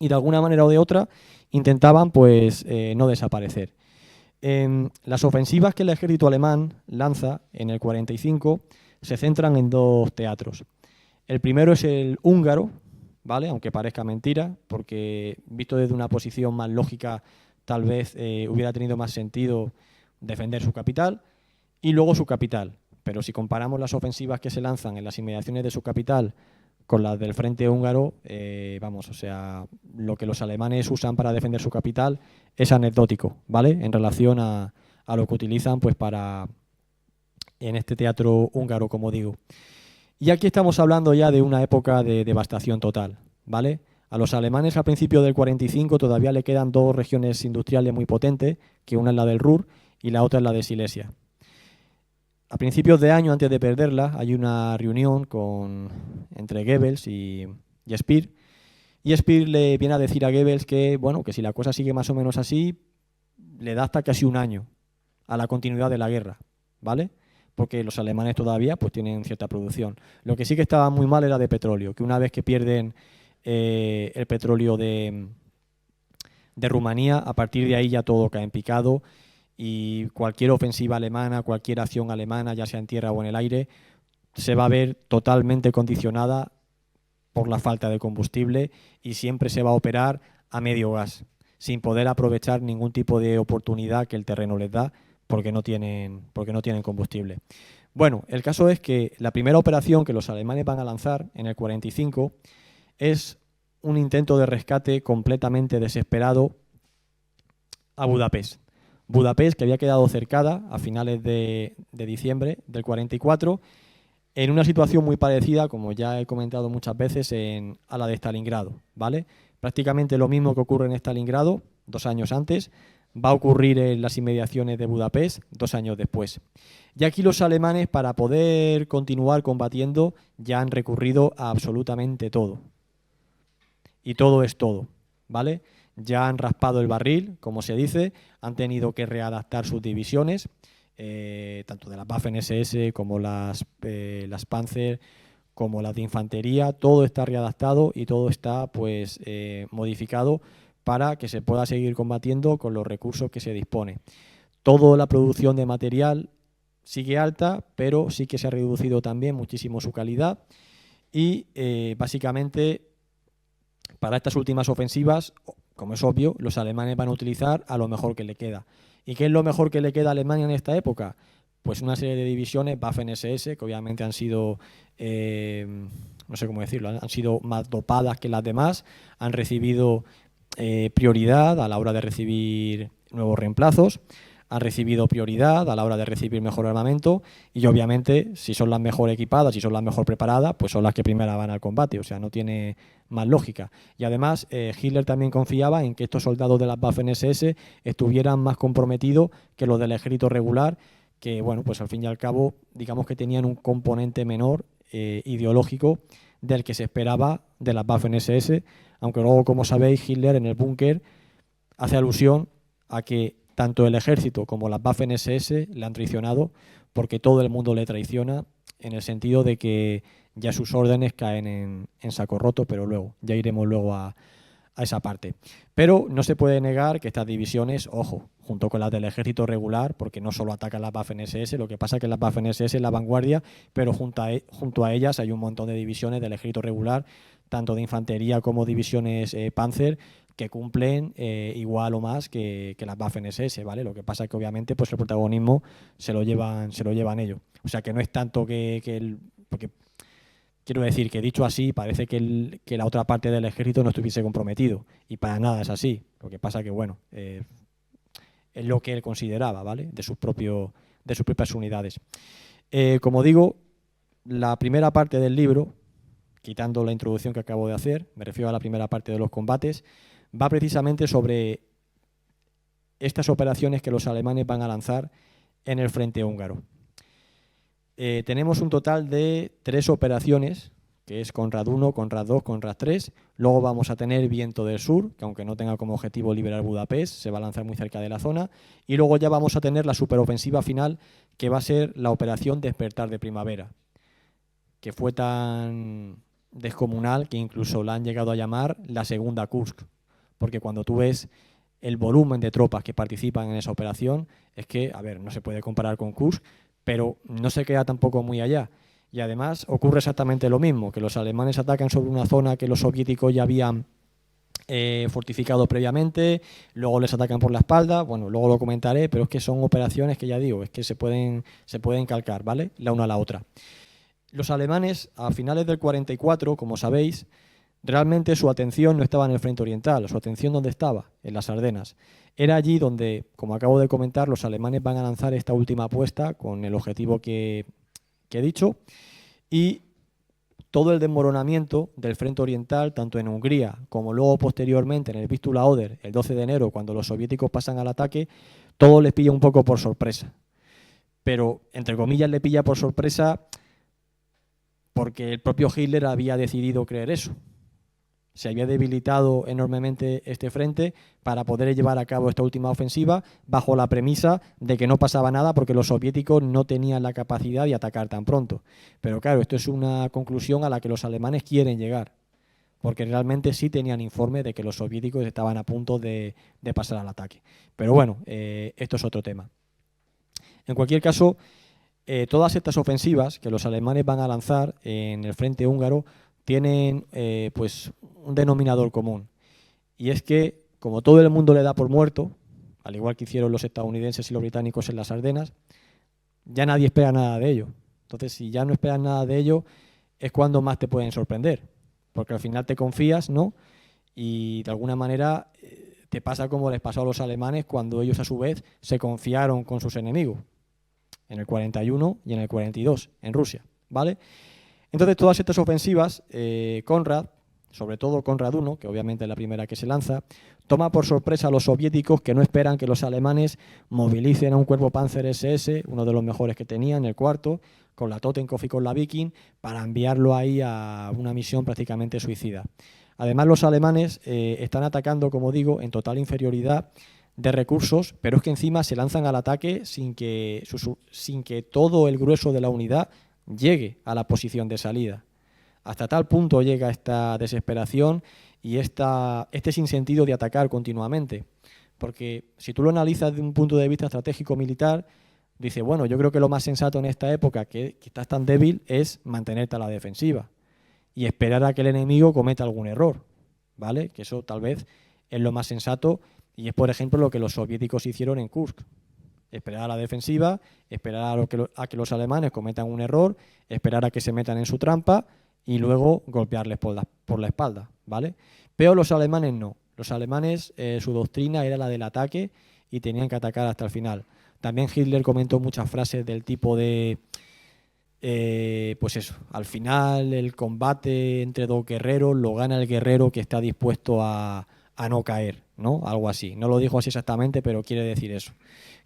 y de alguna manera o de otra intentaban pues no desaparecer. Las ofensivas que el ejército alemán lanza en el 45 se centran en 2 teatros. El primero es el húngaro, ¿vale? Aunque parezca mentira, porque visto desde una posición más lógica, tal vez hubiera tenido más sentido defender su capital y luego su capital. Pero si comparamos las ofensivas que se lanzan en las inmediaciones de su capital con las del frente húngaro, lo que los alemanes usan para defender su capital es anecdótico, ¿vale? En relación a lo que utilizan pues en este teatro húngaro, como digo. Y aquí estamos hablando ya de una época de devastación total, ¿vale? A los alemanes a principios del 45 todavía le quedan 2 regiones industriales muy potentes, que una es la del Ruhr y la otra es la de Silesia. A principios de año, antes de perderla, hay una reunión entre Goebbels y Speer, y Speer le viene a decir a Goebbels que si la cosa sigue más o menos así, le da hasta casi un año a la continuidad de la guerra, ¿vale? Porque los alemanes todavía pues tienen cierta producción. Lo que sí que estaba muy mal era de petróleo, que una vez que pierden el petróleo de Rumanía, a partir de ahí ya todo cae en picado y cualquier ofensiva alemana, cualquier acción alemana, ya sea en tierra o en el aire, se va a ver totalmente condicionada por la falta de combustible y siempre se va a operar a medio gas, sin poder aprovechar ningún tipo de oportunidad que el terreno les da, porque no tienen combustible. Bueno, el caso es que la primera operación que los alemanes van a lanzar en el 45 es un intento de rescate completamente desesperado a Budapest. Budapest, que había quedado cercada a finales de diciembre del 44, en una situación muy parecida, como ya he comentado muchas veces, a la de Stalingrado, ¿vale? Prácticamente lo mismo que ocurre en Stalingrado 2 años antes, va a ocurrir en las inmediaciones de Budapest 2 años después. Y aquí los alemanes, para poder continuar combatiendo, ya han recurrido a absolutamente todo. Y todo es todo, ¿vale? Ya han raspado el barril, como se dice, han tenido que readaptar sus divisiones, tanto de las Waffen-SS como las Panzer, como las de infantería, todo está readaptado y todo está pues modificado para que se pueda seguir combatiendo con los recursos que se dispone. Toda la producción de material sigue alta, pero sí que se ha reducido también muchísimo su calidad y básicamente para estas últimas ofensivas, como es obvio, los alemanes van a utilizar a lo mejor que le queda. ¿Y qué es lo mejor que le queda a Alemania en esta época? Pues una serie de divisiones Waffen-SS, que obviamente han sido, no sé cómo decirlo, han sido más dopadas que las demás, han recibido prioridad a la hora de recibir nuevos reemplazos, han recibido prioridad a la hora de recibir mejor armamento y obviamente si son las mejor equipadas, si son las mejor preparadas, pues son las que primero van al combate, o sea, no tiene más lógica. Y además Hitler también confiaba en que estos soldados de las Waffen-SS estuvieran más comprometidos que los del ejército regular, que bueno, pues al fin y al cabo digamos que tenían un componente menor ideológico del que se esperaba de las Waffen-SS, aunque luego, como sabéis, Hitler en el búnker hace alusión a que tanto el ejército como las Waffen-SS le han traicionado, porque todo el mundo le traiciona en el sentido de que ya sus órdenes caen en saco roto, pero luego, ya iremos luego a esa parte. Pero no se puede negar que estas divisiones, ojo, junto con las del ejército regular, porque no solo atacan las Waffen-SS, lo que pasa es que las Waffen-SS es la vanguardia, pero junto a ellas hay un montón de divisiones del ejército regular, tanto de infantería como divisiones Panzer, que cumplen igual o más que las Waffen-SS, ¿vale? Lo que pasa es que obviamente pues el protagonismo se lo llevan ellos. O sea que no es tanto porque quiero decir que dicho así parece que la otra parte del ejército no estuviese comprometido y para nada es así. Lo que pasa que bueno, es lo que él consideraba, ¿vale? De sus propias unidades. Como digo, la primera parte del libro, quitando la introducción que acabo de hacer, me refiero a la primera parte de los combates, va precisamente sobre estas operaciones que los alemanes van a lanzar en el frente húngaro. Tenemos un total de 3 operaciones, que es Conrad 1, Conrad 2, Conrad 3. Luego vamos a tener Viento del Sur, que aunque no tenga como objetivo liberar Budapest, se va a lanzar muy cerca de la zona. Y luego ya vamos a tener la superofensiva final, que va a ser la operación Despertar de Primavera, que fue tan descomunal que incluso la han llegado a llamar la segunda Kursk, porque cuando tú ves el volumen de tropas que participan en esa operación, es que, a ver, no se puede comparar con Kursk, pero no se queda tampoco muy allá. Y además ocurre exactamente lo mismo, que los alemanes atacan sobre una zona que los soviéticos ya habían fortificado previamente, luego les atacan por la espalda, bueno, luego lo comentaré, pero es que son operaciones que ya digo, es que se pueden calcar, ¿vale? La una a la otra. Los alemanes, a finales del 44, como sabéis, realmente su atención no estaba en el frente oriental, su atención ¿dónde estaba? En las Ardenas. Era allí donde, como acabo de comentar, los alemanes van a lanzar esta última apuesta con el objetivo que he dicho y todo el desmoronamiento del frente oriental, tanto en Hungría como luego posteriormente en el Vistula-Oder, el 12 de enero, cuando los soviéticos pasan al ataque, todo les pilla un poco por sorpresa. Pero, entre comillas, le pilla por sorpresa porque el propio Hitler había decidido creer eso. Se había debilitado enormemente este frente para poder llevar a cabo esta última ofensiva bajo la premisa de que no pasaba nada porque los soviéticos no tenían la capacidad de atacar tan pronto. Pero claro, esto es una conclusión a la que los alemanes quieren llegar, porque realmente sí tenían informe de que los soviéticos estaban a punto de pasar al ataque. Pero bueno, esto es otro tema. En cualquier caso, todas estas ofensivas que los alemanes van a lanzar en el frente húngaro tienen pues un denominador común, y es que como todo el mundo le da por muerto, al igual que hicieron los estadounidenses y los británicos en las Ardenas, ya nadie espera nada de ello. Entonces, si ya no esperan nada de ello, es cuando más te pueden sorprender, porque al final te confías, ¿no? Y de alguna manera te pasa como les pasó a los alemanes cuando ellos a su vez se confiaron con sus enemigos, en el 41 y en el 42, en Rusia, ¿vale? Entonces todas estas ofensivas, Conrad, sobre todo Conrad I, que obviamente es la primera que se lanza, toma por sorpresa a los soviéticos que no esperan que los alemanes movilicen a un cuerpo Panzer SS, uno de los mejores que tenían, el cuarto, con la Totenkopf y con la Viking, para enviarlo ahí a una misión prácticamente suicida. Además, los alemanes están atacando, como digo, en total inferioridad de recursos, pero es que encima se lanzan al ataque sin que todo el grueso de la unidad llegue a la posición de salida. Hasta tal punto llega esta desesperación y este sinsentido de atacar continuamente. Porque si tú lo analizas desde un punto de vista estratégico militar, dice, bueno, yo creo que lo más sensato en esta época, que estás tan débil, es mantenerte a la defensiva y esperar a que el enemigo cometa algún error, ¿vale? Que eso tal vez es lo más sensato y es, por ejemplo, lo que los soviéticos hicieron en Kursk. Esperar a la defensiva, esperar a que los alemanes cometan un error, esperar a que se metan en su trampa y luego golpearles por la espalda, ¿vale? Pero los alemanes no. Los alemanes, su doctrina era la del ataque y tenían que atacar hasta el final. También Hitler comentó muchas frases del tipo de, pues eso, al final el combate entre dos guerreros lo gana el guerrero que está dispuesto a no caer, ¿no? Algo así. No lo dijo así exactamente, pero quiere decir eso.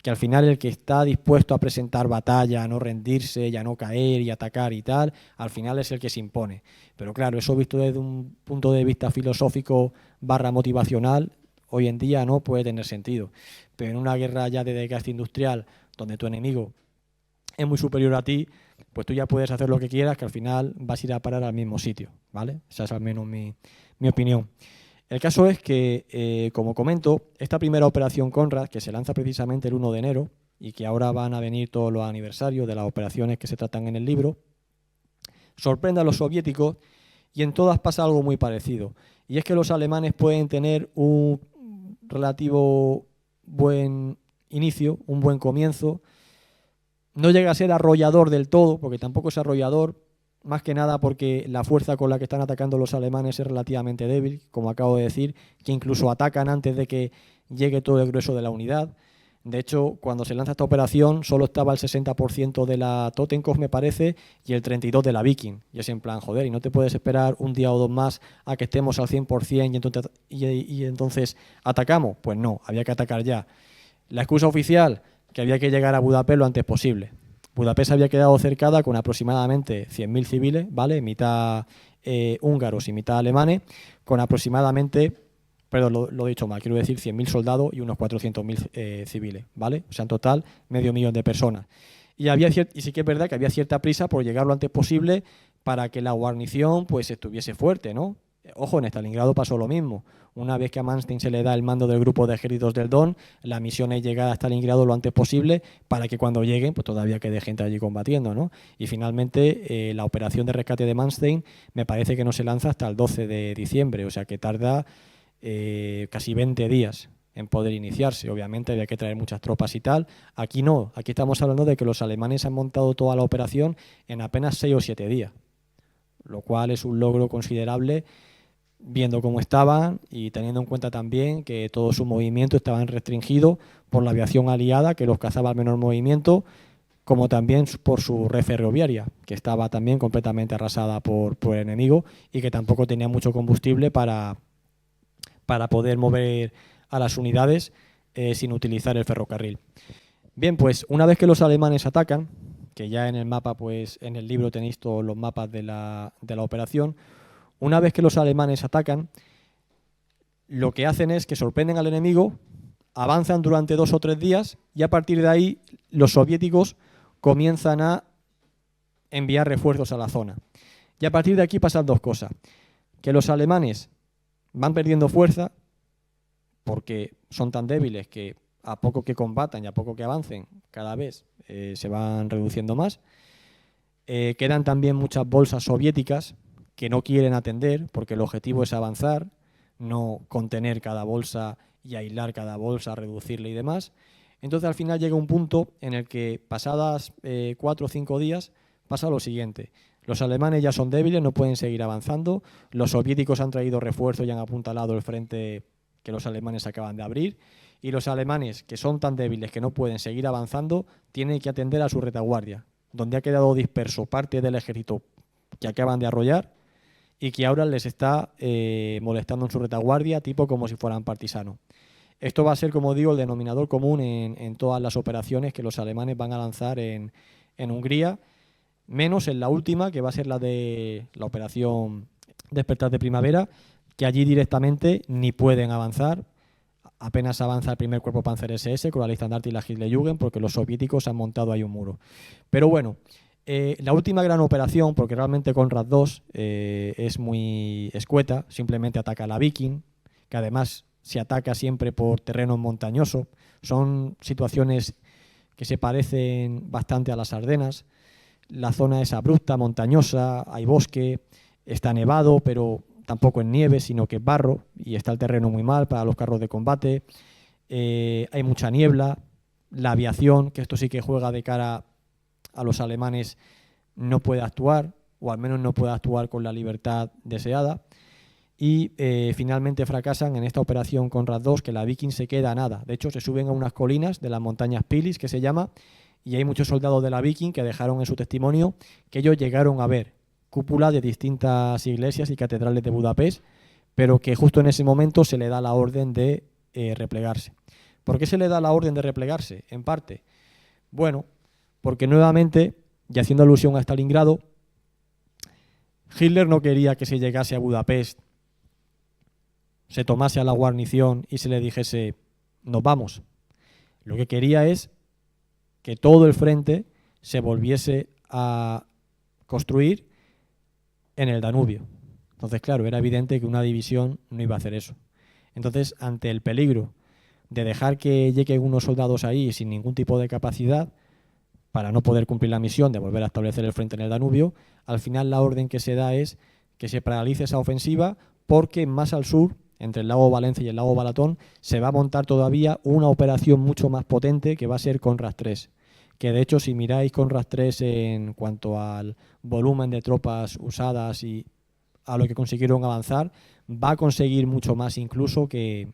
Que al final el que está dispuesto a presentar batalla, a no rendirse y a no caer y atacar y tal, al final es el que se impone. Pero claro, eso visto desde un punto de vista filosófico / motivacional, hoy en día no puede tener sentido. Pero en una guerra ya de desgaste industrial, donde tu enemigo es muy superior a ti, pues tú ya puedes hacer lo que quieras, que al final vas a ir a parar al mismo sitio, ¿vale? Esa es al menos mi opinión. El caso es que, como comento, esta primera operación Conrad, que se lanza precisamente el 1 de enero y que ahora van a venir todos los aniversarios de las operaciones que se tratan en el libro, sorprende a los soviéticos y en todas pasa algo muy parecido. Y es que los alemanes pueden tener un relativo buen inicio, un buen comienzo. No llega a ser arrollador del todo, porque tampoco es arrollador, más que nada porque la fuerza con la que están atacando los alemanes es relativamente débil, como acabo de decir, que incluso atacan antes de que llegue todo el grueso de la unidad. De hecho, cuando se lanza esta operación, solo estaba el 60% de la Totenkopf, me parece, y el 32% de la Viking. Y es en plan, joder, y no te puedes esperar un día o dos más a que estemos al 100% y entonces atacamos. Pues no, había que atacar ya. La excusa oficial, que había que llegar a Budapest lo antes posible. Budapest había quedado cercada con aproximadamente 100.000 civiles, ¿vale? Mitad húngaros y mitad alemanes, con aproximadamente, perdón, lo he dicho mal, quiero decir 100.000 soldados y unos 400.000 civiles, ¿vale? O sea, en total, 500.000 de personas. Y sí que es verdad que había cierta prisa por llegar lo antes posible para que la guarnición pues estuviese fuerte, ¿no? Ojo, en Stalingrado pasó lo mismo. Una vez que a Manstein se le da el mando del grupo de ejércitos del Don, la misión es llegar a Stalingrado lo antes posible para que cuando lleguen pues todavía quede gente allí combatiendo, ¿no? Y finalmente la operación de rescate de Manstein me parece que no se lanza hasta el 12 de diciembre, o sea que tarda casi 20 días en poder iniciarse. Obviamente había que traer muchas tropas y tal. Aquí no, aquí estamos hablando de que los alemanes han montado toda la operación en apenas 6 o 7 días, lo cual es un logro considerable viendo cómo estaban y teniendo en cuenta también que todo su movimiento estaban restringido por la aviación aliada que los cazaba al menor movimiento, como también por su red ferroviaria, que estaba también completamente arrasada por el enemigo y que tampoco tenía mucho combustible para poder mover a las unidades sin utilizar el ferrocarril. Bien, pues una vez que los alemanes atacan, que ya en el mapa, pues en el libro tenéis todos los mapas de la operación. Una vez que los alemanes atacan, lo que hacen es que sorprenden al enemigo, avanzan durante 2 o 3 días y a partir de ahí los soviéticos comienzan a enviar refuerzos a la zona. Y a partir de aquí pasan dos cosas. Que los alemanes van perdiendo fuerza porque son tan débiles que a poco que combatan y a poco que avancen, cada vez se van reduciendo más. Quedan también muchas bolsas soviéticas que no quieren atender porque el objetivo es avanzar, no contener cada bolsa y aislar cada bolsa, reducirla y demás. Entonces al final llega un punto en el que pasadas 4 o 5 días pasa lo siguiente. Los alemanes ya son débiles, no pueden seguir avanzando. Los soviéticos han traído refuerzos y han apuntalado el frente que los alemanes acaban de abrir. Y los alemanes, que son tan débiles que no pueden seguir avanzando, tienen que atender a su retaguardia, donde ha quedado disperso parte del ejército que acaban de arrollar y que ahora les está molestando en su retaguardia, tipo como si fueran partisanos. Esto va a ser, como digo, el denominador común en todas las operaciones que los alemanes van a lanzar en Hungría, menos en la última, que va a ser la de la operación Despertar de Primavera, que allí directamente ni pueden avanzar. Apenas avanza el primer cuerpo Panzer SS con la Luftwaffe y la Hitlerjugend, porque los soviéticos han montado ahí un muro. Pero bueno, la última gran operación, porque realmente Conrad II es muy escueta, simplemente ataca a la Viking, que además se ataca siempre por terreno montañoso. Son situaciones que se parecen bastante a las Ardenas. La zona es abrupta, montañosa, hay bosque, está nevado, pero tampoco es nieve, sino que es barro, y está el terreno muy mal para los carros de combate. Hay mucha niebla. La aviación, que esto sí que juega de cara a los alemanes, no puede actuar, o al menos no puede actuar con la libertad deseada. Y finalmente fracasan en esta operación Conrad II, que la Viking se queda a nada. De hecho, se suben a unas colinas de las montañas Pilis, que se llama, y hay muchos soldados de la Viking que dejaron en su testimonio que ellos llegaron a ver cúpulas de distintas iglesias y catedrales de Budapest, pero que justo en ese momento se le da la orden de replegarse. ¿Por qué se le da la orden de replegarse? En parte, bueno, porque nuevamente, y haciendo alusión a Stalingrado, Hitler no quería que se llegase a Budapest, se tomase a la guarnición y se le dijese, nos vamos. Lo que quería es que todo el frente se volviese a construir en el Danubio. Entonces, claro, era evidente que una división no iba a hacer eso. Entonces, ante el peligro de dejar que lleguen unos soldados ahí sin ningún tipo de capacidad para no poder cumplir la misión de volver a establecer el frente en el Danubio, al final la orden que se da es que se paralice esa ofensiva, porque más al sur, entre el lago Valencia y el lago Balatón, se va a montar todavía una operación mucho más potente que va a ser Conrad III. Que de hecho, si miráis Conrad III en cuanto al volumen de tropas usadas y a lo que consiguieron avanzar, va a conseguir mucho más incluso que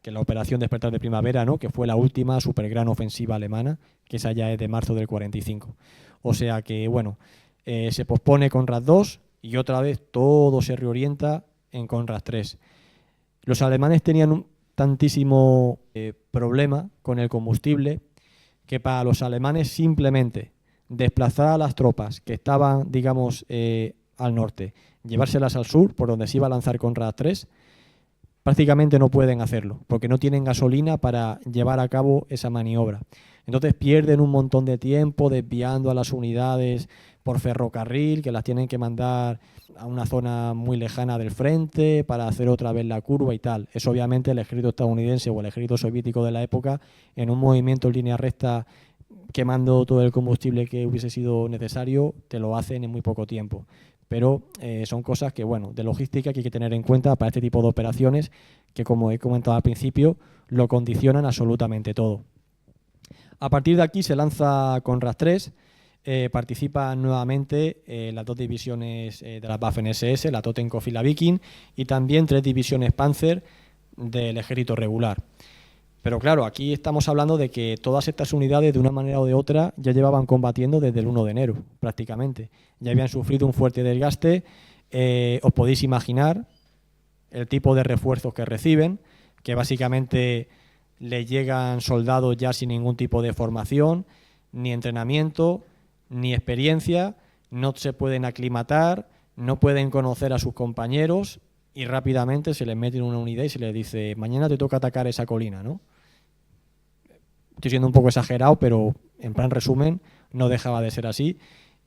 la operación Despertar de Primavera, ¿no? Que fue la última super gran ofensiva alemana, que esa ya es de marzo del 45. O sea que, bueno, se pospone Conrad II y otra vez todo se reorienta en Conrad III. Los alemanes tenían un tantísimo problema con el combustible, que para los alemanes simplemente desplazar a las tropas que estaban, digamos, al norte, llevárselas al sur, por donde se iba a lanzar Conrad III, prácticamente no pueden hacerlo, porque no tienen gasolina para llevar a cabo esa maniobra. Entonces pierden un montón de tiempo desviando a las unidades por ferrocarril, que las tienen que mandar a una zona muy lejana del frente para hacer otra vez la curva y tal. Es obviamente el ejército estadounidense o el ejército soviético de la época, en un movimiento en línea recta, quemando todo el combustible que hubiese sido necesario, te lo hacen en muy poco tiempo. Pero son cosas que, bueno, de logística que hay que tener en cuenta para este tipo de operaciones, que, como he comentado al principio, lo condicionan absolutamente todo. A partir de aquí se lanza Conrad III, participan nuevamente las dos divisiones de las Waffen-SS, la Totenkopf y la Viking, y también 3 divisiones Panzer del ejército regular. Pero claro, aquí estamos hablando de que todas estas unidades, de una manera o de otra, ya llevaban combatiendo desde el 1 de enero, prácticamente. Ya habían sufrido un fuerte desgaste. Os podéis imaginar el tipo de refuerzos que reciben, que básicamente les llegan soldados ya sin ningún tipo de formación, ni entrenamiento, ni experiencia, no se pueden aclimatar, no pueden conocer a sus compañeros y rápidamente se les mete en una unidad y se les dice, mañana te toca atacar esa colina, ¿no? Estoy siendo un poco exagerado, pero en plan resumen no dejaba de ser así,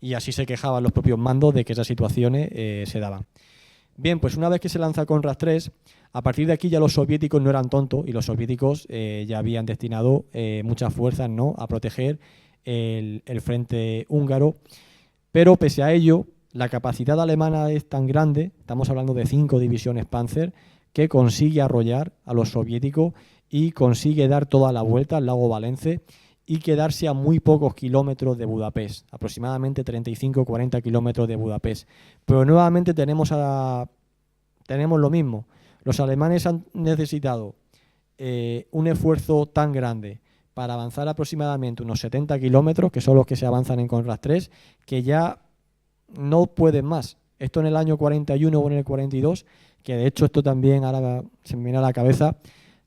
y así se quejaban los propios mandos de que esas situaciones se daban. Bien, pues una vez que se lanza Conrad III, a partir de aquí ya los soviéticos no eran tontos, y los soviéticos ya habían destinado muchas fuerzas, ¿no?, a proteger el frente húngaro, pero pese a ello la capacidad alemana es tan grande, estamos hablando de 5 divisiones Panzer, que consigue arrollar a los soviéticos y consigue dar toda la vuelta al lago Valence y quedarse a muy pocos kilómetros de Budapest, aproximadamente 35-40 kilómetros de Budapest. Pero nuevamente tenemos lo mismo. Los alemanes han necesitado un esfuerzo tan grande para avanzar aproximadamente unos 70 kilómetros, que son los que se avanzan en Conrad 3, que ya no pueden más. Esto en el año 41 o en el 42, que de hecho esto también, ahora se me viene a la cabeza,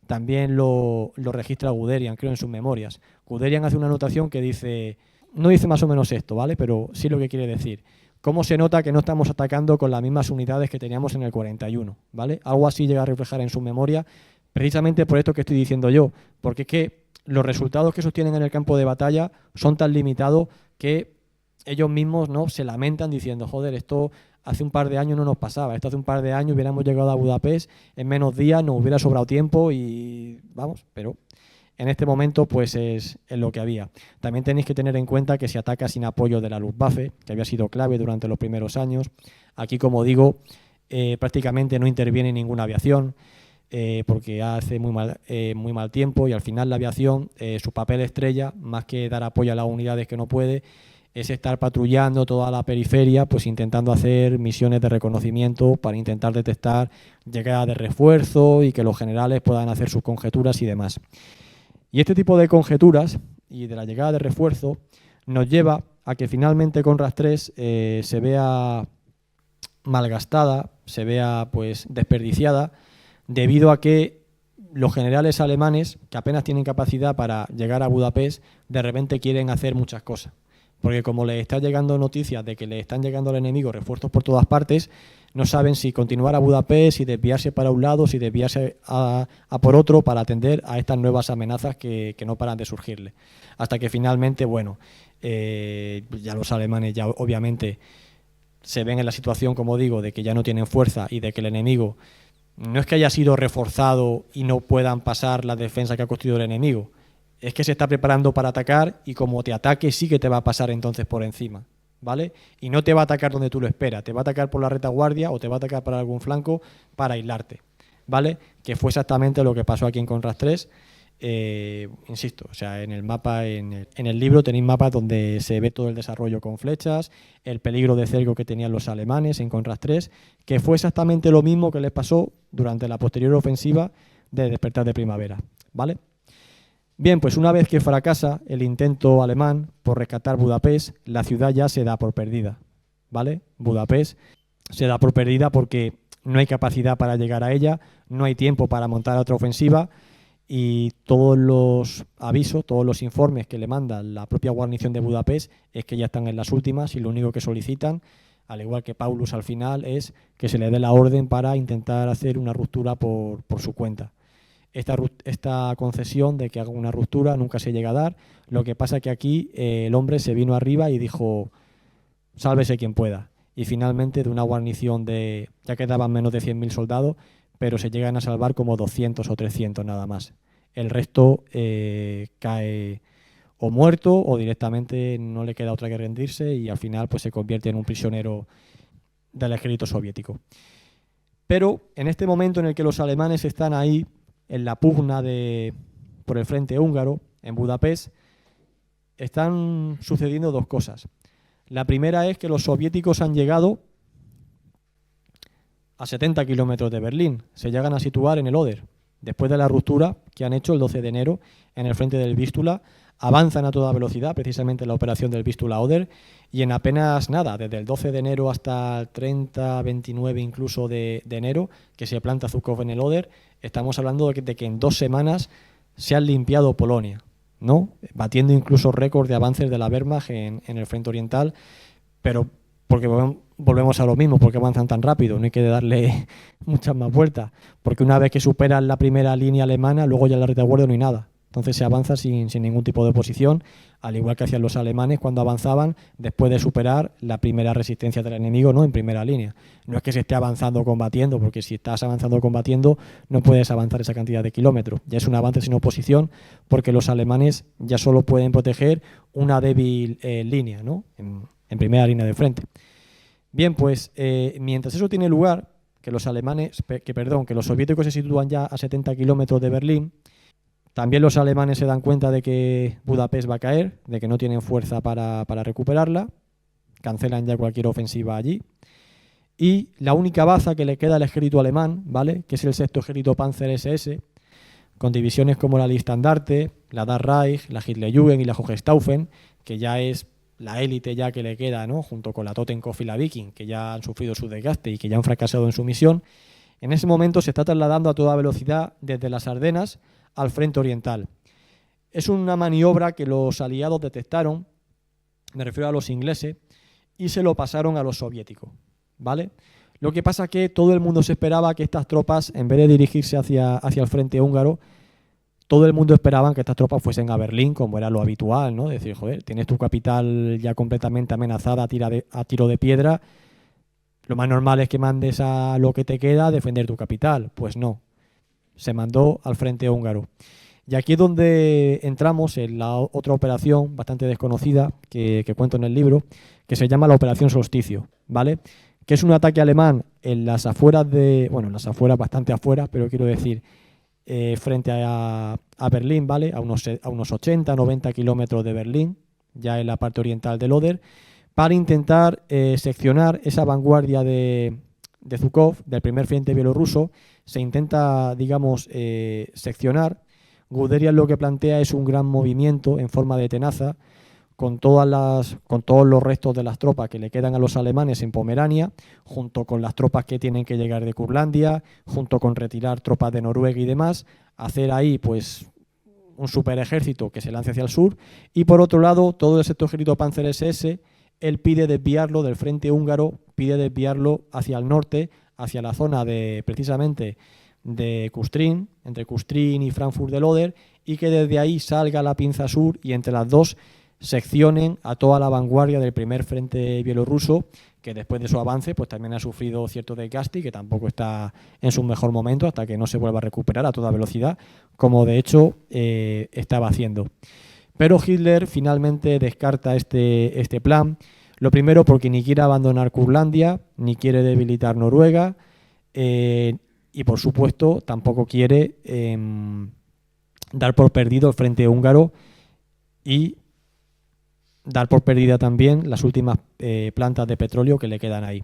también lo registra Guderian, creo, en sus memorias. Guderian hace una anotación que dice, no dice más o menos esto, ¿vale? Pero sí lo que quiere decir. ¿Cómo se nota que no estamos atacando con las mismas unidades que teníamos en el 41? ¿Vale? Algo así llega a reflejar en su memoria, precisamente por esto que estoy diciendo yo, porque es que los resultados que sostienen en el campo de batalla son tan limitados que ellos mismos, ¿no?, se lamentan diciendo, joder, esto hace un par de años no nos pasaba, esto hace un par de años hubiéramos llegado a Budapest en menos días, nos hubiera sobrado tiempo y vamos, pero en este momento pues es lo que había. También tenéis que tener en cuenta que se ataca sin apoyo de la Luftwaffe, que había sido clave durante los primeros años. Aquí, como digo, prácticamente no interviene ninguna aviación, porque hace muy mal tiempo y al final la aviación, su papel estrella, más que dar apoyo a las unidades que no puede, es estar patrullando toda la periferia, pues intentando hacer misiones de reconocimiento para intentar detectar llegada de refuerzo y que los generales puedan hacer sus conjeturas y demás. Y este tipo de conjeturas y de la llegada de refuerzo nos lleva a que finalmente Conrad 3 se vea malgastada, se vea pues desperdiciada, debido a que los generales alemanes, que apenas tienen capacidad para llegar a Budapest, de repente quieren hacer muchas cosas. Porque como les está llegando noticias de que le están llegando al enemigo refuerzos por todas partes, no saben si continuar a Budapest, si desviarse para un lado, si desviarse a por otro para atender a estas nuevas amenazas que no paran de surgirle. Hasta que finalmente, bueno, ya los alemanes ya obviamente se ven en la situación, como digo, de que ya no tienen fuerza y de que el enemigo no es que haya sido reforzado y no puedan pasar la defensa que ha construido el enemigo, es que se está preparando para atacar y como te ataque sí que te va a pasar entonces por encima, ¿vale? Y no te va a atacar donde tú lo esperas, te va a atacar por la retaguardia o te va a atacar por algún flanco para aislarte, ¿vale? Que fue exactamente lo que pasó aquí en Conrad 3. Insisto, o sea, en el mapa, en el libro tenéis mapas donde se ve todo el desarrollo con flechas, el peligro de cerco que tenían los alemanes en Conrad 3, que fue exactamente lo mismo que les pasó durante la posterior ofensiva de Despertar de Primavera, ¿vale? Bien, pues una vez que fracasa el intento alemán por rescatar Budapest, la ciudad ya se da por perdida, ¿vale? Budapest se da por perdida porque no hay capacidad para llegar a ella, no hay tiempo para montar otra ofensiva y todos los avisos, todos los informes que le manda la propia guarnición de Budapest es que ya están en las últimas y lo único que solicitan, al igual que Paulus al final, es que se le dé la orden para intentar hacer una ruptura por su cuenta. Esta concesión de que haga una ruptura nunca se llega a dar. Lo que pasa es que aquí el hombre se vino arriba y dijo, sálvese quien pueda. Y finalmente de una guarnición ya quedaban menos de 100.000 soldados, pero se llegan a salvar como 200 o 300 nada más. El resto cae o muerto o directamente no le queda otra que rendirse y al final pues se convierte en un prisionero del ejército soviético. Pero en este momento en el que los alemanes están ahí en la pugna por el frente húngaro, en Budapest, están sucediendo dos cosas. La primera es que los soviéticos han llegado a 70 kilómetros de Berlín, se llegan a situar en el Oder. Después de la ruptura que han hecho el 12 de enero en el frente del Vístula, avanzan a toda velocidad, precisamente la operación del Vístula-Oder, y en apenas nada, desde el 12 de enero hasta el 30, 29 incluso de enero, que se planta Zhukov en el Oder, estamos hablando de que en 2 semanas se han limpiado Polonia, ¿no? Batiendo incluso récords de avances de la Wehrmacht en el frente oriental, pero porque volvemos a lo mismo, porque avanzan tan rápido, no hay que darle muchas más vueltas, porque una vez que superan la primera línea alemana, luego ya en la retaguardia no hay nada. Entonces se avanza sin ningún tipo de oposición, al igual que hacían los alemanes cuando avanzaban después de superar la primera resistencia del enemigo, ¿no?, en primera línea. No es que se esté avanzando combatiendo, porque si estás avanzando combatiendo no puedes avanzar esa cantidad de kilómetros. Ya es un avance sin oposición porque los alemanes ya solo pueden proteger una débil línea, ¿no?, en primera línea de frente. Bien, pues mientras eso tiene lugar, que los soviéticos se sitúan ya a 70 kilómetros de Berlín, También los alemanes se dan cuenta de que Budapest va a caer, de que no tienen fuerza para recuperarla, cancelan ya cualquier ofensiva allí. Y la única baza que le queda al ejército alemán, ¿vale?, que es el sexto ejército Panzer SS, con divisiones como la Listandarte, la Das Reich, la Hitlerjugend y la Hohenstaufen, que ya es la élite ya que le queda, ¿no?, junto con la Totenkopf y la Viking, que ya han sufrido su desgaste y que ya han fracasado en su misión. En ese momento se está trasladando a toda velocidad desde las Ardenas al frente oriental. Es una maniobra que los aliados detectaron, me refiero a los ingleses, y se lo pasaron a los soviéticos, ¿vale? Lo que pasa es que todo el mundo se esperaba que estas tropas, en vez de dirigirse hacia el frente húngaro, todo el mundo esperaba que estas tropas fuesen a Berlín, como era lo habitual, ¿no? Decir, joder, tienes tu capital ya completamente amenazada a tiro de piedra, lo más normal es que mandes a lo que te queda a defender tu capital. Pues no, se mandó al frente húngaro. Y aquí es donde entramos en la otra operación bastante desconocida que cuento en el libro, que se llama la Operación Solsticio, ¿vale?, que es un ataque alemán en las afueras en las afueras, bastante afueras, pero quiero decir, frente a Berlín, ¿vale?, a unos 80, 90 kilómetros de Berlín, ya en la parte oriental del Oder, para intentar seccionar esa vanguardia de Zhukov, del primer frente bielorruso. Se intenta, digamos, seccionar. Guderian lo que plantea es un gran movimiento en forma de tenaza, con todos los restos de las tropas que le quedan a los alemanes en Pomerania, junto con las tropas que tienen que llegar de Curlandia, junto con retirar tropas de Noruega y demás, hacer ahí pues un super ejército que se lance hacia el sur, y por otro lado todo el sexto ejército Panzer SS, él pide desviarlo del frente húngaro, pide desviarlo hacia el norte, hacia la zona de precisamente de Kustrin, entre Kustrin y Frankfurt del Oder, y que desde ahí salga la pinza sur y entre las dos seccionen a toda la vanguardia del primer frente bielorruso, que después de su avance pues también ha sufrido cierto desgaste y que tampoco está en su mejor momento hasta que no se vuelva a recuperar a toda velocidad, como de hecho estaba haciendo. Pero Hitler finalmente descarta este plan, lo primero porque ni quiere abandonar Curlandia, ni quiere debilitar Noruega, y por supuesto tampoco quiere dar por perdido el frente húngaro y dar por perdida también las últimas plantas de petróleo que le quedan ahí.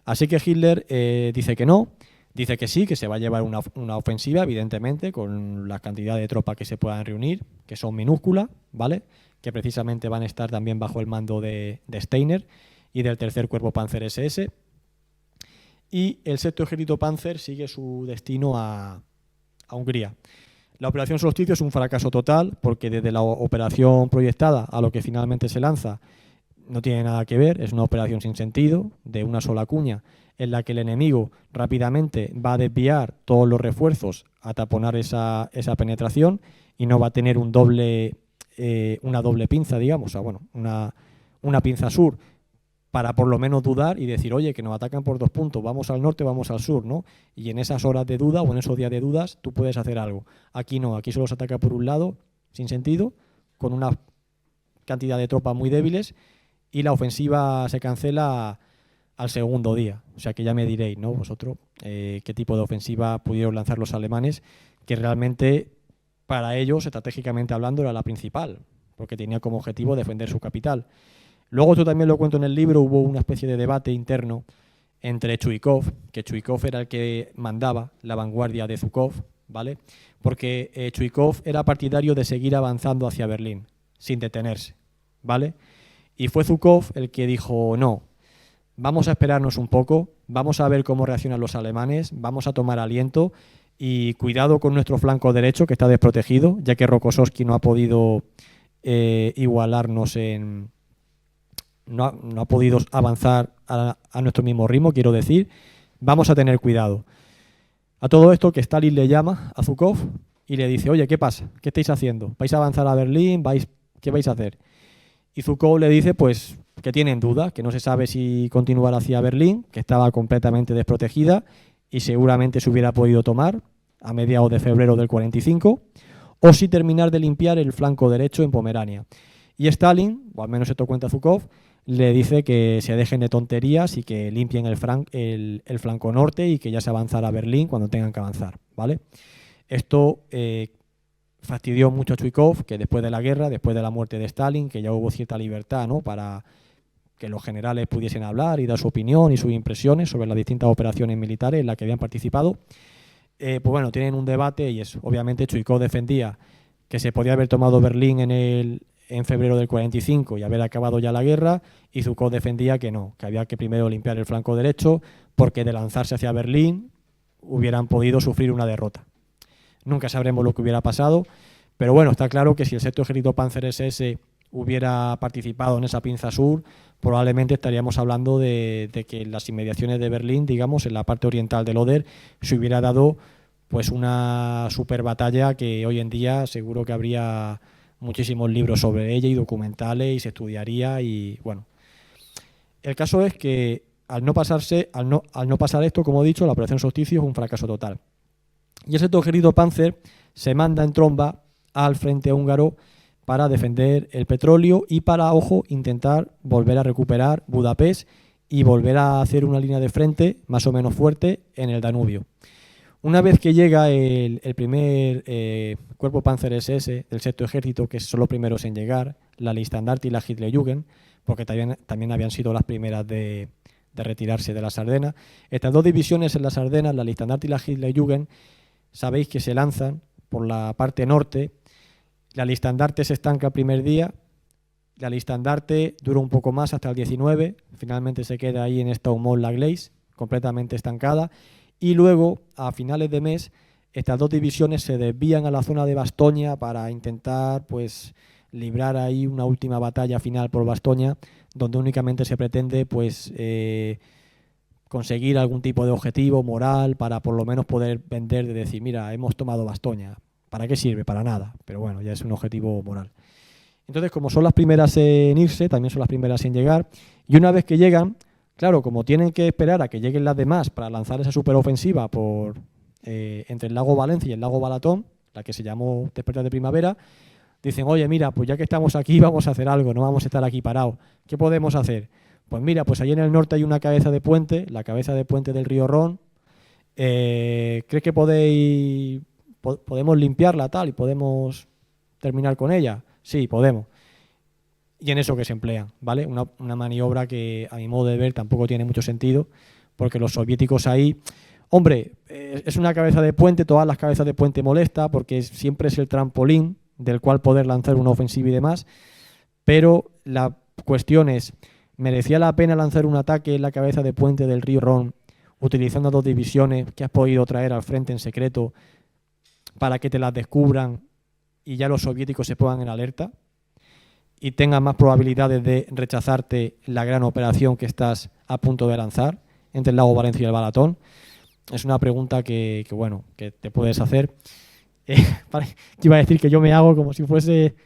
Así que Hitler dice que no, dice que sí, que se va a llevar una ofensiva, evidentemente, con la cantidad de tropas que se puedan reunir, que son minúsculas, ¿vale?, que precisamente van a estar también bajo el mando de Steiner y del tercer cuerpo Panzer SS. Y el sexto ejército Panzer sigue su destino a Hungría. La operación Solsticio es un fracaso total porque desde la operación proyectada a lo que finalmente se lanza no tiene nada que ver, es una operación sin sentido, de una sola cuña, en la que el enemigo rápidamente va a desviar todos los refuerzos a taponar esa penetración y no va a tener una doble pinza, digamos, una pinza sur para por lo menos dudar y decir, oye, que nos atacan por 2 puntos, vamos al norte, vamos al sur, ¿no? Y en esas horas de duda o en esos días de dudas tú puedes hacer algo. Aquí no, aquí solo se ataca por un lado, sin sentido, con una cantidad de tropas muy débiles y la ofensiva se cancela al segundo día. O sea que ya me diréis, ¿no?, vosotros, qué tipo de ofensiva pudieron lanzar los alemanes, que realmente para ellos, estratégicamente hablando, era la principal, porque tenía como objetivo defender su capital. Luego, esto también lo cuento en el libro, hubo una especie de debate interno entre Chuikov, que Chuikov era el que mandaba la vanguardia de Zhukov, ¿vale?, porque Chuikov era partidario de seguir avanzando hacia Berlín, sin detenerse, ¿vale? Y fue Zhukov el que dijo, no, vamos a esperarnos un poco, vamos a ver cómo reaccionan los alemanes, vamos a tomar aliento y cuidado con nuestro flanco derecho, que está desprotegido, ya que Rokossovski no ha podido igualarnos no ha podido avanzar a nuestro mismo ritmo, quiero decir, vamos a tener cuidado. A todo esto que Stalin le llama a Zhukov y le dice, oye, ¿qué pasa? ¿Qué estáis haciendo? ¿Vais a avanzar a Berlín? ¿Qué vais a hacer? Y Zhukov le dice pues que tienen duda, que no se sabe si continuar hacia Berlín, que estaba completamente desprotegida y seguramente se hubiera podido tomar a mediados de febrero del 45, o si terminar de limpiar el flanco derecho en Pomerania. Y Stalin, o al menos esto cuenta Zhukov, le dice que se dejen de tonterías y que limpien el flanco norte y que ya se avanzará a Berlín cuando tengan que avanzar, ¿vale? Esto fastidió mucho a Chuikov, que después de la guerra, después de la muerte de Stalin, que ya hubo cierta libertad, ¿no?, para que los generales pudiesen hablar y dar su opinión y sus impresiones sobre las distintas operaciones militares en las que habían participado. Pues bueno, tienen un debate y eso. Obviamente Chuikov defendía que se podía haber tomado Berlín en febrero del 45 y haber acabado ya la guerra, y Zhukov defendía que no, que había que primero limpiar el flanco derecho, porque de lanzarse hacia Berlín hubieran podido sufrir una derrota. Nunca sabremos lo que hubiera pasado, pero bueno, está claro que si el sexto ejército Panzer SS hubiera participado en esa pinza sur, probablemente estaríamos hablando de que en las inmediaciones de Berlín, digamos, en la parte oriental del Oder, se hubiera dado pues una super batalla que hoy en día seguro que habría muchísimos libros sobre ella y documentales y se estudiaría. Y bueno, el caso es que al no pasar esto, como he dicho, la operación Solsticio es un fracaso total. Y el sexto ejército Panzer se manda en tromba al frente húngaro para defender el petróleo y para, ojo, intentar volver a recuperar Budapest y volver a hacer una línea de frente más o menos fuerte en el Danubio. Una vez que llega el primer cuerpo Panzer SS del sexto ejército, que son los primeros en llegar, la Leibstandarte y la Hitlerjugend, porque también habían sido las primeras de retirarse de las Ardenas, estas dos divisiones en las Ardenas, la Leibstandarte y la Hitlerjugend, sabéis que se lanzan por la parte norte. La Leibstandarte se estanca el primer día, la Leibstandarte dura un poco más hasta el 19, finalmente se queda ahí en Staumont-la-Glaise, completamente estancada, y luego, a finales de mes, estas dos divisiones se desvían a la zona de Bastoña para intentar pues librar ahí una última batalla final por Bastoña, donde únicamente se pretende pues conseguir algún tipo de objetivo moral para por lo menos poder vender, de decir, mira, hemos tomado Bastoña. ¿Para qué sirve? Para nada, pero bueno, ya es un objetivo moral. Entonces, como son las primeras en irse, también son las primeras en llegar, y una vez que llegan, claro, como tienen que esperar a que lleguen las demás para lanzar esa superofensiva entre el lago Valencia y el lago Balatón, la que se llamó Despertar de Primavera, dicen, oye, mira, pues ya que estamos aquí vamos a hacer algo, no vamos a estar aquí parados. ¿Qué podemos hacer? Pues mira, pues allí en el norte hay una cabeza de puente, la cabeza de puente del río Ron. ¿Crees que podemos limpiarla tal y podemos terminar con ella? Sí, podemos. Y en eso que se emplean, ¿vale? Una maniobra que a mi modo de ver tampoco tiene mucho sentido, porque los soviéticos ahí, hombre, es una cabeza de puente, todas las cabezas de puente molesta, porque siempre es el trampolín del cual poder lanzar una ofensiva y demás, pero la cuestión es, ¿merecía la pena lanzar un ataque en la cabeza de puente del río Ron utilizando dos divisiones que has podido traer al frente en secreto para que te las descubran y ya los soviéticos se pongan en alerta y tengan más probabilidades de rechazarte la gran operación que estás a punto de lanzar entre el lago Valencia y el Balatón? Es una pregunta que te puedes hacer. Que iba a decir que yo me hago como si fuese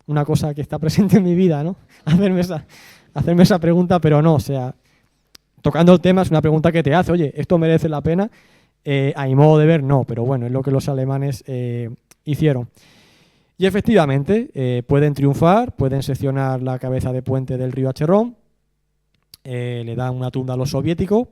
una cosa que está presente en mi vida, ¿no? Hacerme esa pregunta, pero no, o sea, tocando el tema es una pregunta que te hace, oye, ¿esto merece la pena? A mi modo de ver, no, pero bueno, es lo que los alemanes hicieron. Y efectivamente, pueden triunfar, pueden seccionar la cabeza de puente del río Acherón, le dan una tunda a los soviéticos,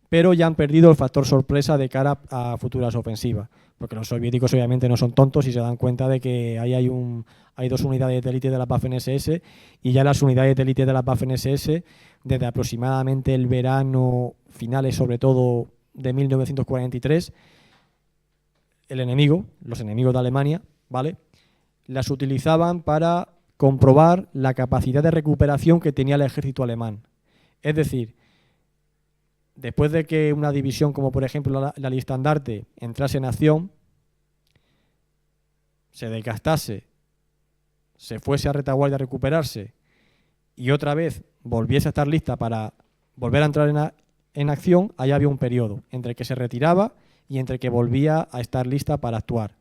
pero ya han perdido el factor sorpresa de cara a futuras ofensivas, porque los soviéticos obviamente no son tontos y se dan cuenta de que ahí hay dos unidades de élite de la Waffen-SS, y ya las unidades de élite de la Waffen-SS, desde aproximadamente el verano, finales sobre todo de 1943, los enemigos de Alemania, ¿vale?, las utilizaban para comprobar la capacidad de recuperación que tenía el ejército alemán. Es decir, después de que una división como por ejemplo la Leibstandarte entrase en acción, se desgastase, se fuese a retaguardia a recuperarse y otra vez volviese a estar lista para volver a entrar en acción, ahí había un periodo entre que se retiraba y entre que volvía a estar lista para actuar.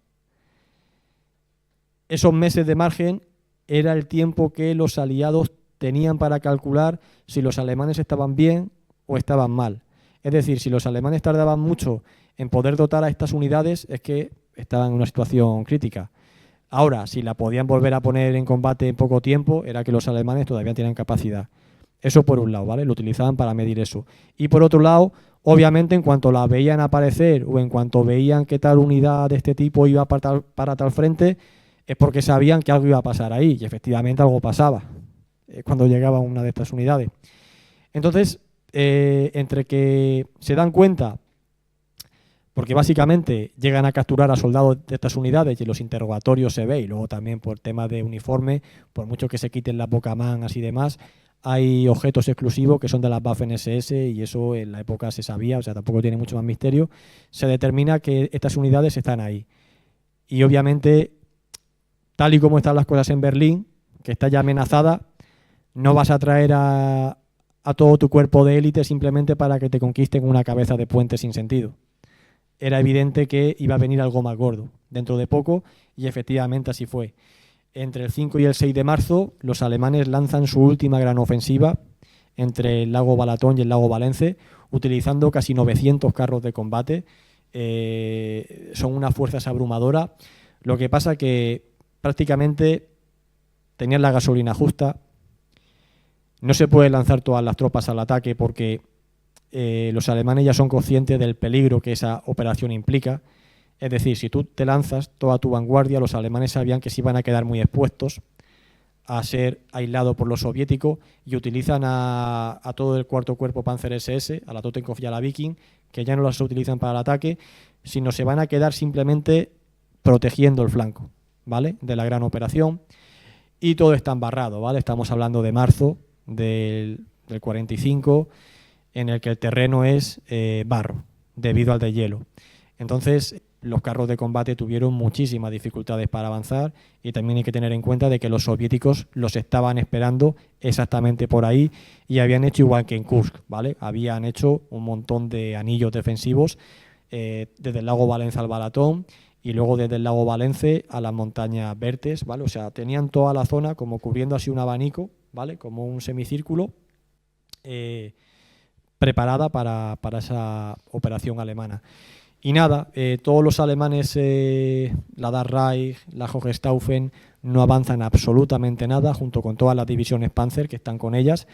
Esos meses de margen era el tiempo que los aliados tenían para calcular si los alemanes estaban bien o estaban mal. Es decir, si los alemanes tardaban mucho en poder dotar a estas unidades, es que estaban en una situación crítica. Ahora, si la podían volver a poner en combate en poco tiempo, era que los alemanes todavía tenían capacidad. Eso por un lado, ¿vale? Lo utilizaban para medir eso. Y por otro lado, Obviamente, en cuanto la veían aparecer o en cuanto veían que tal unidad de este tipo iba para tal frente, es porque sabían que algo iba a pasar ahí, y efectivamente algo pasaba cuando llegaba una de estas unidades. Entonces, entre que se dan cuenta, porque básicamente llegan a capturar a soldados de estas unidades y en los interrogatorios se ve, y luego también por temas de uniforme, por mucho que se quiten las bocamangas y demás, hay objetos exclusivos que son de las Waffen-SS y eso en la época se sabía, o sea, tampoco tiene mucho más misterio. Se determina que estas unidades están ahí. Y obviamente, tal y como están las cosas en Berlín, que está ya amenazada, no vas a traer a todo tu cuerpo de élite simplemente para que te conquisten una cabeza de puente sin sentido. Era evidente que iba a venir algo más gordo dentro de poco y efectivamente así fue. Entre el 5 y el 6 de marzo, los alemanes lanzan su última gran ofensiva entre el lago Balatón y el lago Valence, utilizando casi 900 carros de combate. Son unas fuerzas abrumadoras. Lo que pasa que prácticamente tenían la gasolina justa. No se puede lanzar todas las tropas al ataque porque los alemanes ya son conscientes del peligro que esa operación implica. Es decir, si tú te lanzas toda tu vanguardia, los alemanes sabían que se iban a quedar muy expuestos a ser aislados por los soviéticos y utilizan a todo el cuarto cuerpo Panzer SS, a la Totenkopf y a la Viking, que ya no las utilizan para el ataque, sino se van a quedar simplemente protegiendo el flanco, ¿vale?, de la gran operación. Y todo está embarrado, ¿vale? Estamos hablando de marzo del 45, en el que el terreno es barro, debido al deshielo. Entonces, los carros de combate tuvieron muchísimas dificultades para avanzar y también hay que tener en cuenta de que los soviéticos los estaban esperando exactamente por ahí y habían hecho igual que en Kursk, ¿vale? Habían hecho un montón de anillos defensivos desde el lago Valence al Balatón y luego desde el lago Valence a las montañas Vertes, ¿vale? O sea, tenían toda la zona como cubriendo así un abanico, ¿vale?, como un semicírculo preparada para esa operación alemana. Y nada, todos los alemanes, la Das Reich, la Hohenstaufen, no avanzan absolutamente nada, junto con todas las divisiones Panzer que están con ellas.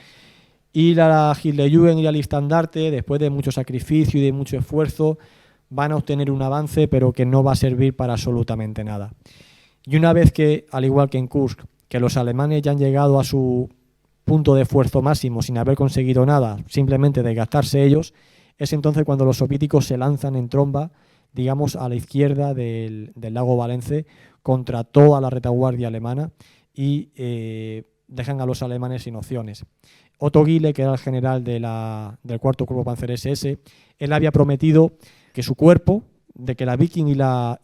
Y la Hitlerjugend y el Estandarte, después de mucho sacrificio y de mucho esfuerzo, van a obtener un avance, pero que no va a servir para absolutamente nada. Y una vez que, al igual que en Kursk, que los alemanes ya han llegado a su punto de esfuerzo máximo sin haber conseguido nada, simplemente desgastarse ellos, es entonces cuando los soviéticos se lanzan en tromba, digamos, a la izquierda del lago Valence contra toda la retaguardia alemana y dejan a los alemanes sin opciones. Otto Gille, que era el general del cuarto cuerpo Panzer SS, él había prometido que su cuerpo, de que la Viking y la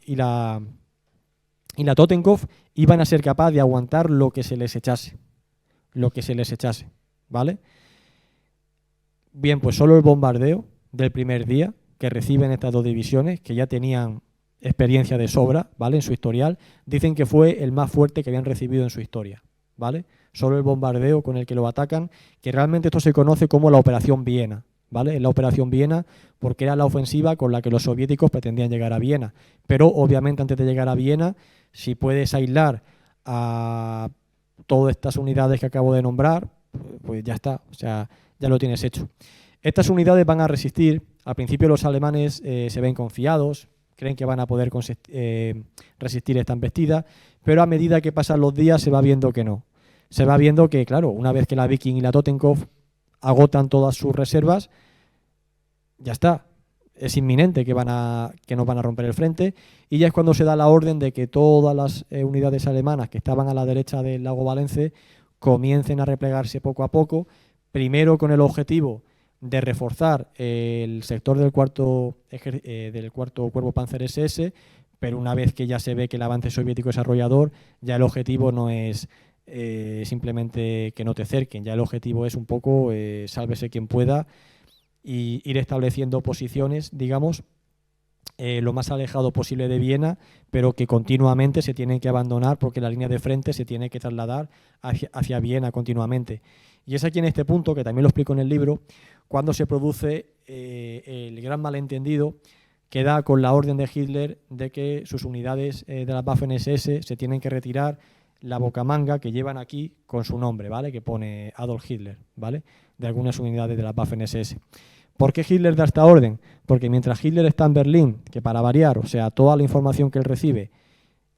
Totenkopf iban a ser capaces de aguantar lo que se les echase, ¿vale? Bien, pues solo el bombardeo del primer día que reciben estas dos divisiones, que ya tenían experiencia de sobra, ¿vale?, en su historial, dicen que fue el más fuerte que habían recibido en su historia, ¿vale? Solo el bombardeo con el que lo atacan, que realmente esto se conoce como la Operación Viena, ¿vale? Es la Operación Viena porque era la ofensiva con la que los soviéticos pretendían llegar a Viena. Pero obviamente antes de llegar a Viena, si puedes aislar a todas estas unidades que acabo de nombrar, pues ya está, o sea, ya lo tienes hecho. Estas unidades van a resistir. Al principio los alemanes se ven confiados, creen que van a poder resistir esta embestida, pero a medida que pasan los días se va viendo que no. Se va viendo que, claro, una vez que la Viking y la Totenkopf agotan todas sus reservas, ya está. Es inminente que nos van a romper el frente y ya es cuando se da la orden de que todas las unidades alemanas que estaban a la derecha del lago Valence comiencen a replegarse poco a poco, primero con el objetivo de reforzar el sector del cuarto cuerpo Panzer SS, pero una vez que ya se ve que el avance soviético es arrollador, ya el objetivo no es simplemente que no te cerquen, ya el objetivo es un poco sálvese quien pueda y ir estableciendo posiciones, digamos, lo más alejado posible de Viena, pero que continuamente se tienen que abandonar porque la línea de frente se tiene que trasladar hacia Viena continuamente. Y es aquí en este punto, que también lo explico en el libro, cuando se produce el gran malentendido que da con la orden de Hitler de que sus unidades de las Waffen-SS se tienen que retirar la bocamanga que llevan aquí con su nombre, ¿vale?, que pone Adolf Hitler, ¿vale?, de algunas unidades de las Waffen-SS. ¿Por qué Hitler da esta orden? Porque mientras Hitler está en Berlín, que para variar, o sea, toda la información que él recibe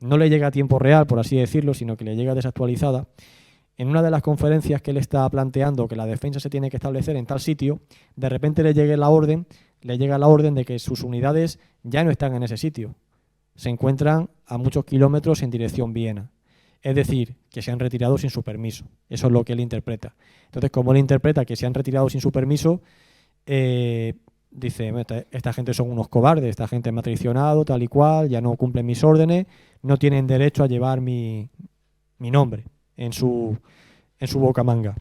no le llega a tiempo real, por así decirlo, sino que le llega desactualizada, en una de las conferencias que él está planteando que la defensa se tiene que establecer en tal sitio, de repente le llega la orden de que sus unidades ya no están en ese sitio. Se encuentran a muchos kilómetros en dirección Viena. Es decir, que se han retirado sin su permiso. Eso es lo que él interpreta. Entonces, como él interpreta que se han retirado sin su permiso, dice, esta gente son unos cobardes, esta gente me ha traicionado, tal y cual, ya no cumplen mis órdenes, no tienen derecho a llevar mi nombre en su bocamanga.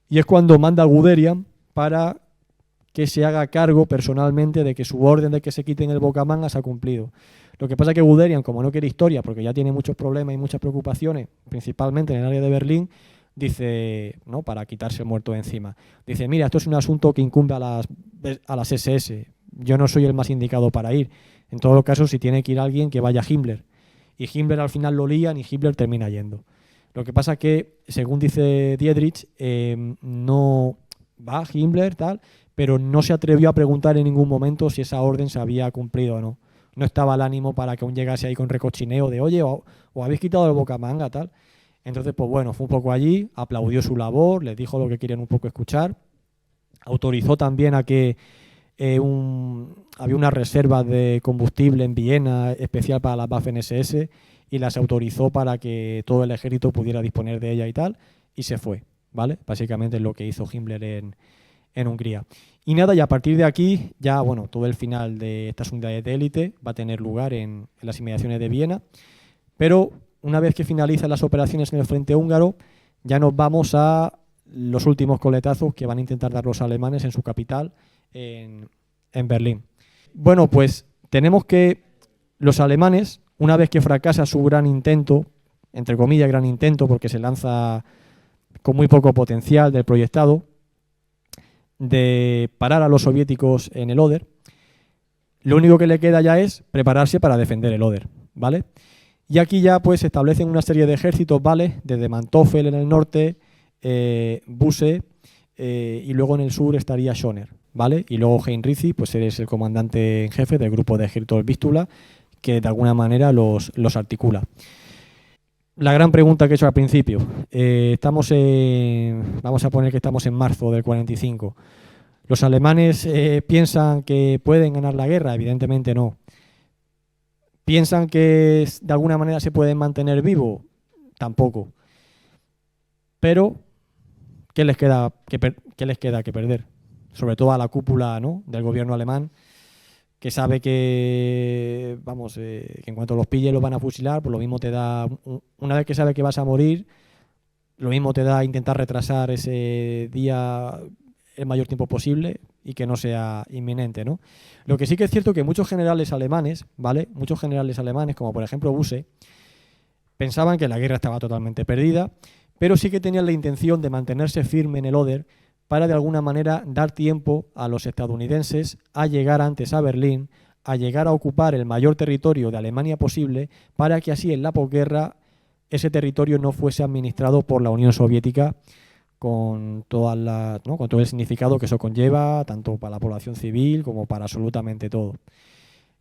Y es cuando manda a Guderian para que se haga cargo personalmente de que su orden de que se quiten el bocamanga se ha cumplido. Lo que pasa es que Guderian, como no quiere historia, porque ya tiene muchos problemas y muchas preocupaciones, principalmente en el área de Berlín, dice, ¿no?, para quitarse el muerto de encima, dice, mira, esto es un asunto que incumbe a las SS, yo no soy el más indicado para ir. En todo caso, si tiene que ir alguien, que vaya Himmler. Y Himmler al final lo lían y Himmler termina yendo. Lo que pasa que, según dice Dietrich, no va Himmler, tal, pero no se atrevió a preguntar en ningún momento si esa orden se había cumplido o no. No estaba el ánimo para que aún llegase ahí con recochineo de, oye, o habéis quitado el bocamanga, tal. Entonces, pues bueno, fue un poco allí, aplaudió su labor, les dijo lo que querían un poco escuchar, autorizó también a que había una reserva de combustible en Viena especial para las Waffen-SS y las autorizó para que todo el ejército pudiera disponer de ella y tal, y se fue, ¿vale? Básicamente es lo que hizo Himmler en Hungría. Y nada, y a partir de aquí, ya bueno, todo el final de estas unidades de élite va a tener lugar en las inmediaciones de Viena, pero una vez que finalizan las operaciones en el frente húngaro, ya nos vamos a los últimos coletazos que van a intentar dar los alemanes en su capital, en Berlín. Bueno, pues tenemos que los alemanes, una vez que fracasa su gran intento, entre comillas gran intento, porque se lanza con muy poco potencial del proyectado, de parar a los soviéticos en el Oder, lo único que le queda ya es prepararse para defender el Oder, ¿vale? Y aquí ya pues se establecen una serie de ejércitos, ¿vale? Desde Manteuffel en el norte, Busse, y luego en el sur estaría Schoner, ¿vale? Y luego Heinrici, pues eres el comandante en jefe del grupo de ejércitos Vístula, que de alguna manera los articula. La gran pregunta que he hecho al principio, vamos a poner que estamos en marzo del 45. ¿Los alemanes piensan que pueden ganar la guerra? Evidentemente no. ¿Piensan que de alguna manera se pueden mantener vivos? Tampoco. Pero, ¿qué les queda que perder? Sobre todo a la cúpula, ¿no?, del gobierno alemán, que sabe que, vamos, que en cuanto los pille los van a fusilar, pues lo mismo te da, una vez que sabe que vas a morir, lo mismo te da intentar retrasar ese día el mayor tiempo posible y que no sea inminente, ¿no? Lo que sí que es cierto que muchos generales alemanes, ¿vale? Muchos generales alemanes, como por ejemplo Busse, pensaban que la guerra estaba totalmente perdida, pero sí que tenían la intención de mantenerse firme en el Oder para de alguna manera dar tiempo a los estadounidenses a llegar antes a Berlín, a llegar a ocupar el mayor territorio de Alemania posible, para que así en la posguerra ese territorio no fuese administrado por la Unión Soviética con con todo el significado que eso conlleva, tanto para la población civil como para absolutamente todo.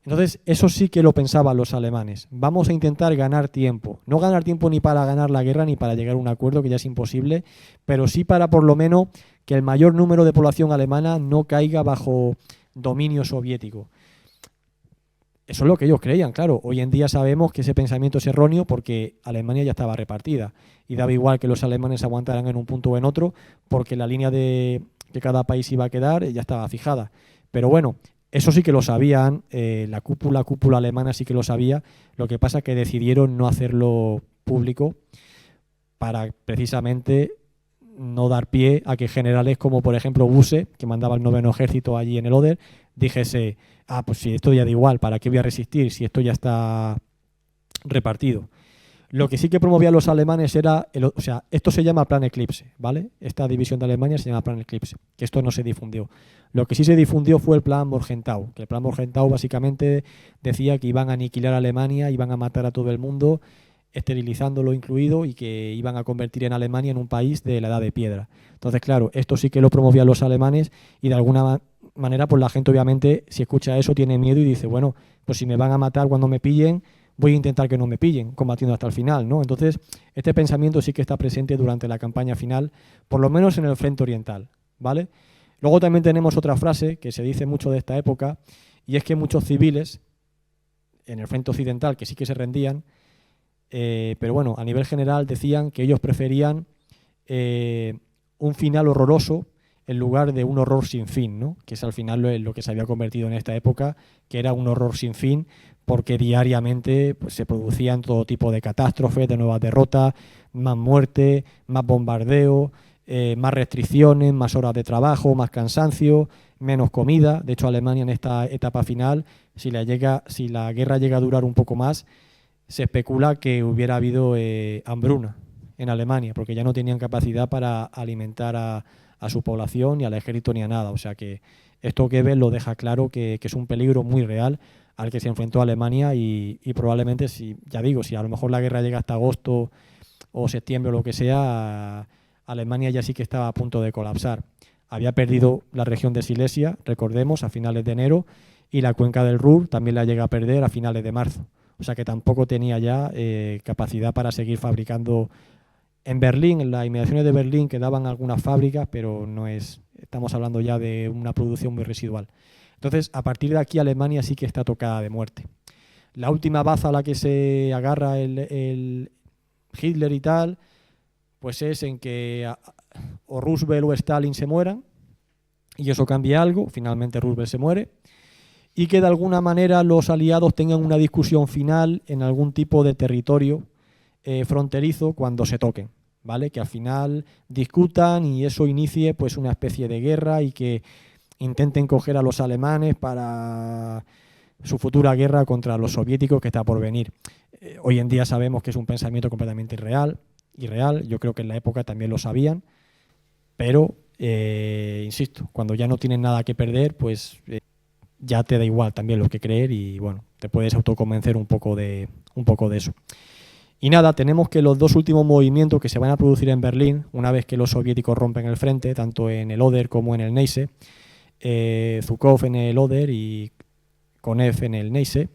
Entonces, eso sí que lo pensaban los alemanes. Vamos a intentar ganar tiempo. No ganar tiempo ni para ganar la guerra ni para llegar a un acuerdo, que ya es imposible, pero sí para por lo menos que el mayor número de población alemana no caiga bajo dominio soviético. Eso es lo que ellos creían, claro. Hoy en día sabemos que ese pensamiento es erróneo porque Alemania ya estaba repartida y daba igual que los alemanes aguantaran en un punto o en otro porque la línea de que cada país iba a quedar ya estaba fijada. Pero bueno, eso sí que lo sabían, la cúpula alemana sí que lo sabía, lo que pasa es que decidieron no hacerlo público para precisamente no dar pie a que generales como por ejemplo Busse, que mandaba el 9º ejército allí en el Oder, dijese, pues si esto ya da igual, ¿para qué voy a resistir si esto ya está repartido? Lo que sí que promovían los alemanes era, esto se llama Plan Eclipse, ¿vale? Esta división de Alemania se llama Plan Eclipse, que esto no se difundió. Lo que sí se difundió fue el Plan Morgenthau, que el Plan Morgenthau básicamente decía que iban a aniquilar a Alemania, iban a matar a todo el mundo, esterilizándolo incluido, y que iban a convertir en Alemania en un país de la edad de piedra. Entonces, claro, esto sí que lo promovían los alemanes y de alguna manera, pues la gente obviamente, si escucha eso, tiene miedo y dice, bueno, pues si me van a matar cuando me pillen, voy a intentar que no me pillen, combatiendo hasta el final, ¿no? Entonces, este pensamiento sí que está presente durante la campaña final, por lo menos en el frente oriental, ¿vale? Luego también tenemos otra frase que se dice mucho de esta época, y es que muchos civiles, en el frente occidental, que sí que se rendían, pero bueno, a nivel general decían que ellos preferían un final horroroso en lugar de un horror sin fin, ¿no? Que es al final lo que se había convertido en esta época, que era un horror sin fin, porque diariamente pues, se producían todo tipo de catástrofes, de nuevas derrotas, más muerte, más bombardeo, más restricciones, más horas de trabajo, más cansancio, menos comida. De hecho, Alemania en esta etapa final, si la guerra llega a durar un poco más, se especula que hubiera habido hambruna en Alemania, porque ya no tenían capacidad para alimentar a su población, ni al ejército, ni a nada. O sea que esto Goebbels lo deja claro que es un peligro muy real al que se enfrentó Alemania y probablemente, si ya digo, si a lo mejor la guerra llega hasta agosto o septiembre o lo que sea, Alemania ya sí que estaba a punto de colapsar. Había perdido la región de Silesia, recordemos, a finales de enero, y la cuenca del Ruhr también la llega a perder a finales de marzo. O sea que tampoco tenía ya capacidad para seguir fabricando. En Berlín, en las inmediaciones de Berlín, quedaban algunas fábricas, pero no es, estamos hablando ya de una producción muy residual. Entonces, a partir de aquí, Alemania sí que está tocada de muerte. La última baza a la que se agarra el Hitler y tal, pues es en que o Roosevelt o Stalin se mueran, y eso cambia algo, finalmente Roosevelt se muere, y que de alguna manera los aliados tengan una discusión final en algún tipo de territorio fronterizo cuando se toquen, ¿vale? Que al final discutan y eso inicie pues una especie de guerra y que intenten coger a los alemanes para su futura guerra contra los soviéticos que está por venir. Hoy en día sabemos que es un pensamiento completamente irreal, yo creo que en la época también lo sabían, pero insisto, cuando ya no tienen nada que perder, pues ya te da igual también lo que creer y bueno, te puedes autoconvencer un poco de eso. Y nada, tenemos que los dos últimos movimientos que se van a producir en Berlín, una vez que los soviéticos rompen el frente, tanto en el Oder como en el Neisse, Zhukov en el Oder y Konev en el Neisse,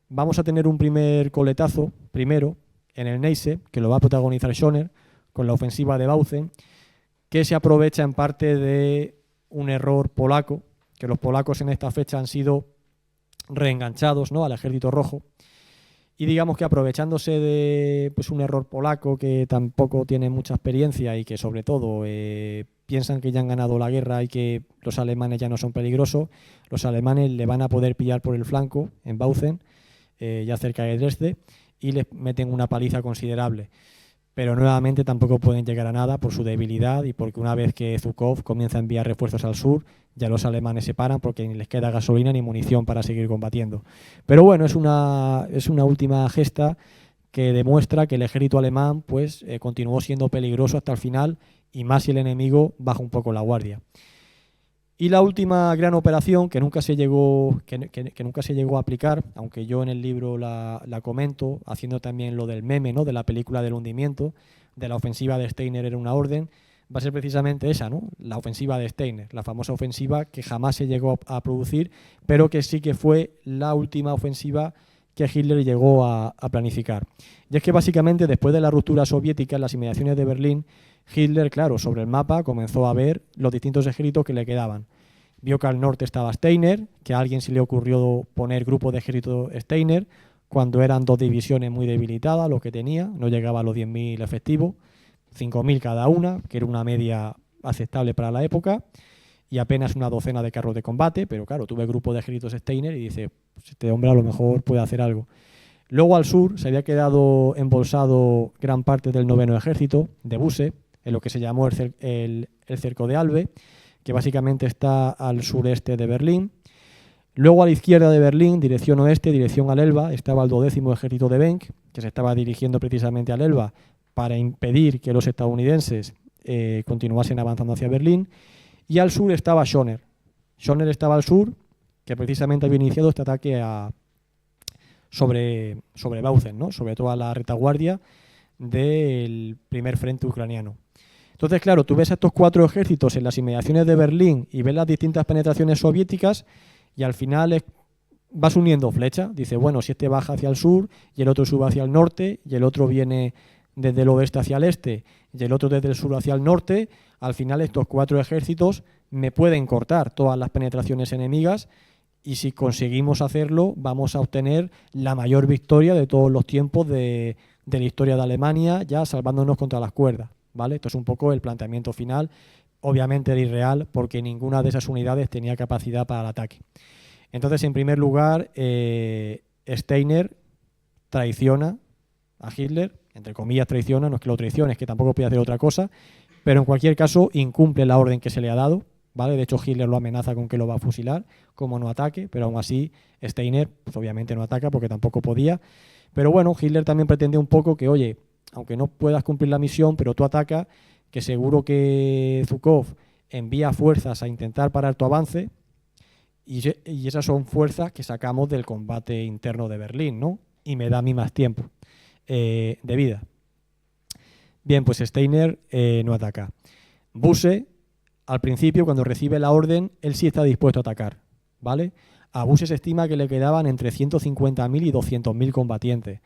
vamos a tener un primer coletazo, primero, en el Neisse, que lo va a protagonizar Schoner, con la ofensiva de Bautzen, que se aprovecha en parte de un error polaco, que los polacos en esta fecha han sido reenganchados, ¿no?, al ejército rojo, y digamos que aprovechándose de pues, un error polaco que tampoco tiene mucha experiencia y que sobre todo piensan que ya han ganado la guerra y que los alemanes ya no son peligrosos, los alemanes le van a poder pillar por el flanco en Bautzen, ya cerca de Dresde, y les meten una paliza considerable. Pero nuevamente tampoco pueden llegar a nada por su debilidad y porque una vez que Zhukov comienza a enviar refuerzos al sur, ya los alemanes se paran porque ni les queda gasolina ni munición para seguir combatiendo. Pero bueno, es una última gesta que demuestra que el ejército alemán pues, continuó siendo peligroso hasta el final y más si el enemigo baja un poco la guardia. Y la última gran operación que nunca se llegó a aplicar, aunque yo en el libro la comento, haciendo también lo del meme, ¿no?, de la película del hundimiento, de la ofensiva de Steiner era una orden, va a ser precisamente esa, ¿no?, la ofensiva de Steiner, la famosa ofensiva que jamás se llegó a producir, pero que sí que fue la última ofensiva que Hitler llegó a planificar. Y es que básicamente después de la ruptura soviética en las inmediaciones de Berlín, Hitler, claro, sobre el mapa comenzó a ver los distintos ejércitos que le quedaban. Vio que al norte estaba Steiner, que a alguien se le ocurrió poner grupo de ejército Steiner, cuando eran dos divisiones muy debilitadas, lo que tenía, no llegaba a los 10.000 efectivos, 5.000 cada una, que era una media aceptable para la época, y apenas una docena de carros de combate, pero claro, tuve grupo de ejércitos Steiner y dice, pues este hombre a lo mejor puede hacer algo. Luego al sur se había quedado embolsado gran parte del 9º ejército de Busse, en lo que se llamó el cerco de Albe, que básicamente está al sureste de Berlín. Luego a la izquierda de Berlín, dirección oeste, dirección al Elba, estaba el 12º ejército de Benck, que se estaba dirigiendo precisamente al Elba para impedir que los estadounidenses continuasen avanzando hacia Berlín. Y al sur estaba Schoner. Schoner estaba al sur, que precisamente había iniciado este ataque sobre Bautzen, ¿no?, sobre toda la retaguardia del primer frente ucraniano. Entonces, claro, tú ves a estos 4 ejércitos en las inmediaciones de Berlín y ves las distintas penetraciones soviéticas y al final vas uniendo flechas. Dice, bueno, si este baja hacia el sur y el otro sube hacia el norte y el otro viene desde el oeste hacia el este y el otro desde el sur hacia el norte, al final estos 4 ejércitos me pueden cortar todas las penetraciones enemigas y si conseguimos hacerlo vamos a obtener la mayor victoria de todos los tiempos de la historia de Alemania, ya salvándonos contra las cuerdas, ¿vale? Esto es un poco el planteamiento final. Obviamente era irreal porque ninguna de esas unidades tenía capacidad para el ataque. Entonces, en primer lugar, Steiner traiciona a Hitler, entre comillas traiciona, no es que lo traicione, es que tampoco puede hacer otra cosa, pero en cualquier caso incumple la orden que se le ha dado, ¿vale? De hecho, Hitler lo amenaza con que lo va a fusilar, como no ataque, pero aún así Steiner, pues obviamente no ataca porque tampoco podía. Pero bueno, Hitler también pretendía un poco que, oye, aunque no puedas cumplir la misión, pero tú atacas, que seguro que Zhukov envía fuerzas a intentar parar tu avance, y esas son fuerzas que sacamos del combate interno de Berlín, ¿no? Y me da a mí más tiempo de vida. Bien, pues Steiner no ataca. Busse, al principio, cuando recibe la orden, él sí está dispuesto a atacar, ¿vale? A Busse se estima que le quedaban entre 150.000 y 200.000 combatientes.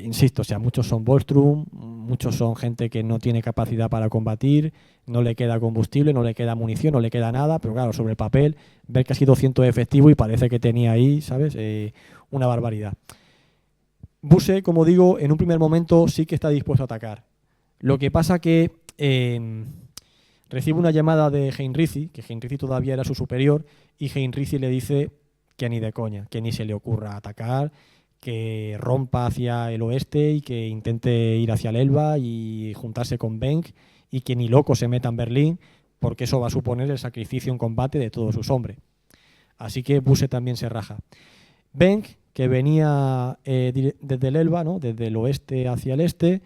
Insisto, o sea, muchos son Volstrum, muchos son gente que no tiene capacidad para combatir, no le queda combustible, no le queda munición, no le queda nada, pero claro, sobre el papel, ver casi 200 efectivos y parece que tenía ahí, ¿sabes? Una barbaridad. Busse, como digo, en un primer momento sí que está dispuesto a atacar. Lo que pasa que recibe una llamada de Heinrici, que Heinrici todavía era su superior, y Heinrici le dice que ni de coña, que ni se le ocurra atacar, que rompa hacia el oeste y que intente ir hacia el Elba y juntarse con Benck y que ni loco se meta en Berlín porque eso va a suponer el sacrificio en combate de todos sus hombres. Así que Busse también se raja. Benck, que venía desde el Elba, ¿no? Desde el oeste hacia el este,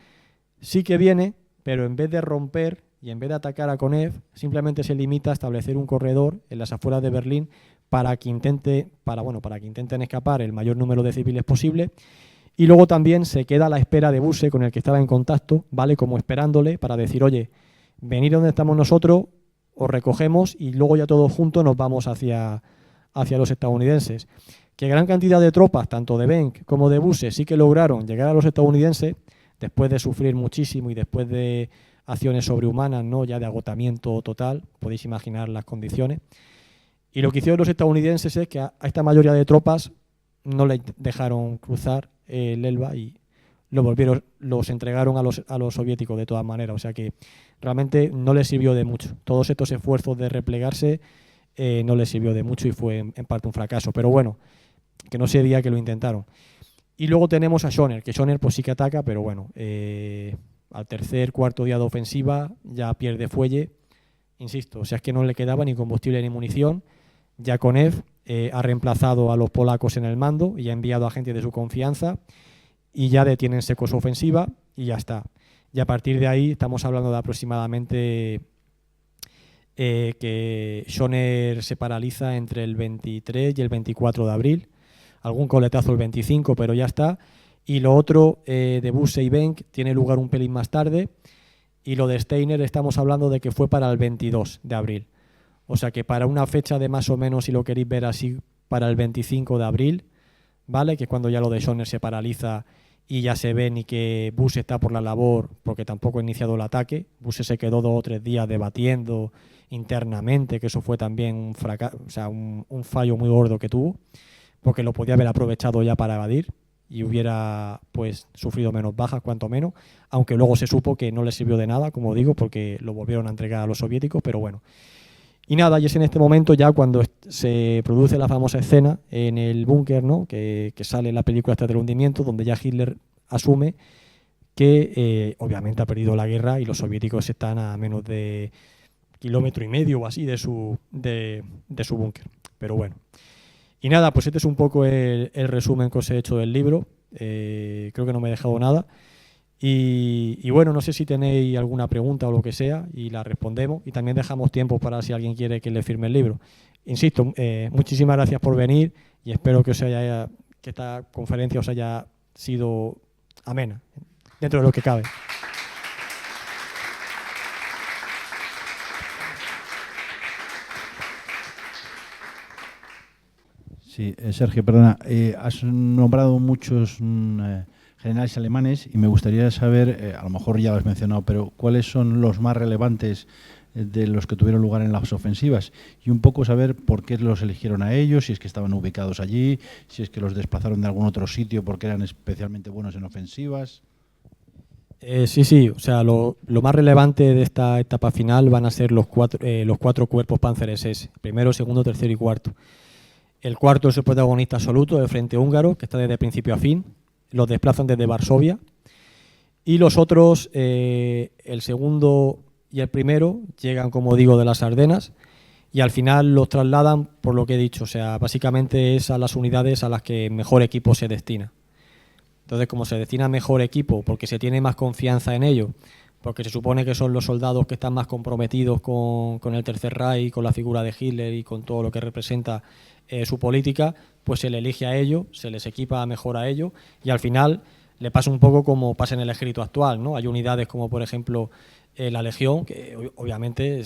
sí que viene, pero en vez de romper y en vez de atacar a Konev, simplemente se limita a establecer un corredor en las afueras de Berlín para que intenten escapar el mayor número de civiles posible, y luego también se queda a la espera de Busse, con el que estaba en contacto, ¿vale? Como esperándole para decir, oye, venid donde estamos nosotros, os recogemos y luego ya todos juntos nos vamos hacia los estadounidenses. Que gran cantidad de tropas, tanto de Benck como de Busse, sí que lograron llegar a los estadounidenses, después de sufrir muchísimo y después de acciones sobrehumanas, ¿no? Ya de agotamiento total, podéis imaginar las condiciones. Y lo que hicieron los estadounidenses es que a esta mayoría de tropas no le dejaron cruzar el Elba y los entregaron a los soviéticos de todas maneras. O sea que realmente no les sirvió de mucho. Todos estos esfuerzos de replegarse no les sirvió de mucho y fue en parte un fracaso. Pero bueno, que no se diga que lo intentaron. Y luego tenemos a Schoner, que Schoner pues sí que ataca, pero bueno, al tercer, cuarto día de ofensiva ya pierde fuelle. Insisto, o sea, es que no le quedaba ni combustible ni munición. Ya Konev ha reemplazado a los polacos en el mando y ha enviado a gente de su confianza y ya detiene en seco su ofensiva y ya está. Y a partir de ahí estamos hablando de aproximadamente que Schoner se paraliza entre el 23 y el 24 de abril. Algún coletazo el 25, pero ya está. Y lo otro de Busse y Benck tiene lugar un pelín más tarde. Y lo de Steiner estamos hablando de que fue para el 22 de abril. O sea que para una fecha de más o menos, si lo queréis ver así, para el 25 de abril, ¿vale? Que es cuando ya lo de Schoner se paraliza y ya se ve ni que Busse está por la labor porque tampoco ha iniciado el ataque. Busse se quedó 2 o 3 días debatiendo internamente, que eso fue también un fracaso, o sea, un fallo muy gordo que tuvo, porque lo podía haber aprovechado ya para evadir y hubiera pues sufrido menos bajas, cuanto menos, aunque luego se supo que no le sirvió de nada, como digo, porque lo volvieron a entregar a los soviéticos, pero bueno. Y nada, y es en este momento ya cuando se produce la famosa escena en el búnker, ¿no? que sale en la película hasta del hundimiento, donde ya Hitler asume que obviamente ha perdido la guerra y los soviéticos están a menos de 1,5 kilómetros o así de su búnker. Pero bueno. Y nada, pues este es un poco el resumen que os he hecho del libro. Creo que no me he dejado nada. Y bueno, no sé si tenéis alguna pregunta o lo que sea y la respondemos. Y también dejamos tiempo para si alguien quiere que le firme el libro. Insisto, muchísimas gracias por venir y espero que esta conferencia os haya sido amena, dentro de lo que cabe. Sí, Sergio, perdona. Has nombrado muchos generales alemanes y me gustaría saber, a lo mejor ya lo has mencionado, pero ¿cuáles son los más relevantes de los que tuvieron lugar en las ofensivas? Y un poco saber por qué los eligieron a ellos, si es que estaban ubicados allí, si es que los desplazaron de algún otro sitio porque eran especialmente buenos en ofensivas. Sí, o sea, lo más relevante de esta etapa final van a ser los cuatro cuerpos Panzer SS, primero, segundo, tercero y cuarto. El cuarto es el protagonista absoluto del Frente Húngaro, que está desde principio a fin, los desplazan desde Varsovia, y los otros, el segundo y el primero, llegan, como digo, de las Ardenas, y al final los trasladan por lo que he dicho, o sea, básicamente es a las unidades a las que mejor equipo se destina. Entonces, como se destina mejor equipo, porque se tiene más confianza en ello, porque se supone que son los soldados que están más comprometidos con el Tercer Reich, con la figura de Hitler y con todo lo que representa su política, pues se le elige a ellos, se les equipa mejor a ellos y al final le pasa un poco como pasa en el ejército actual, ¿no? Hay unidades como, por ejemplo, la Legión, que obviamente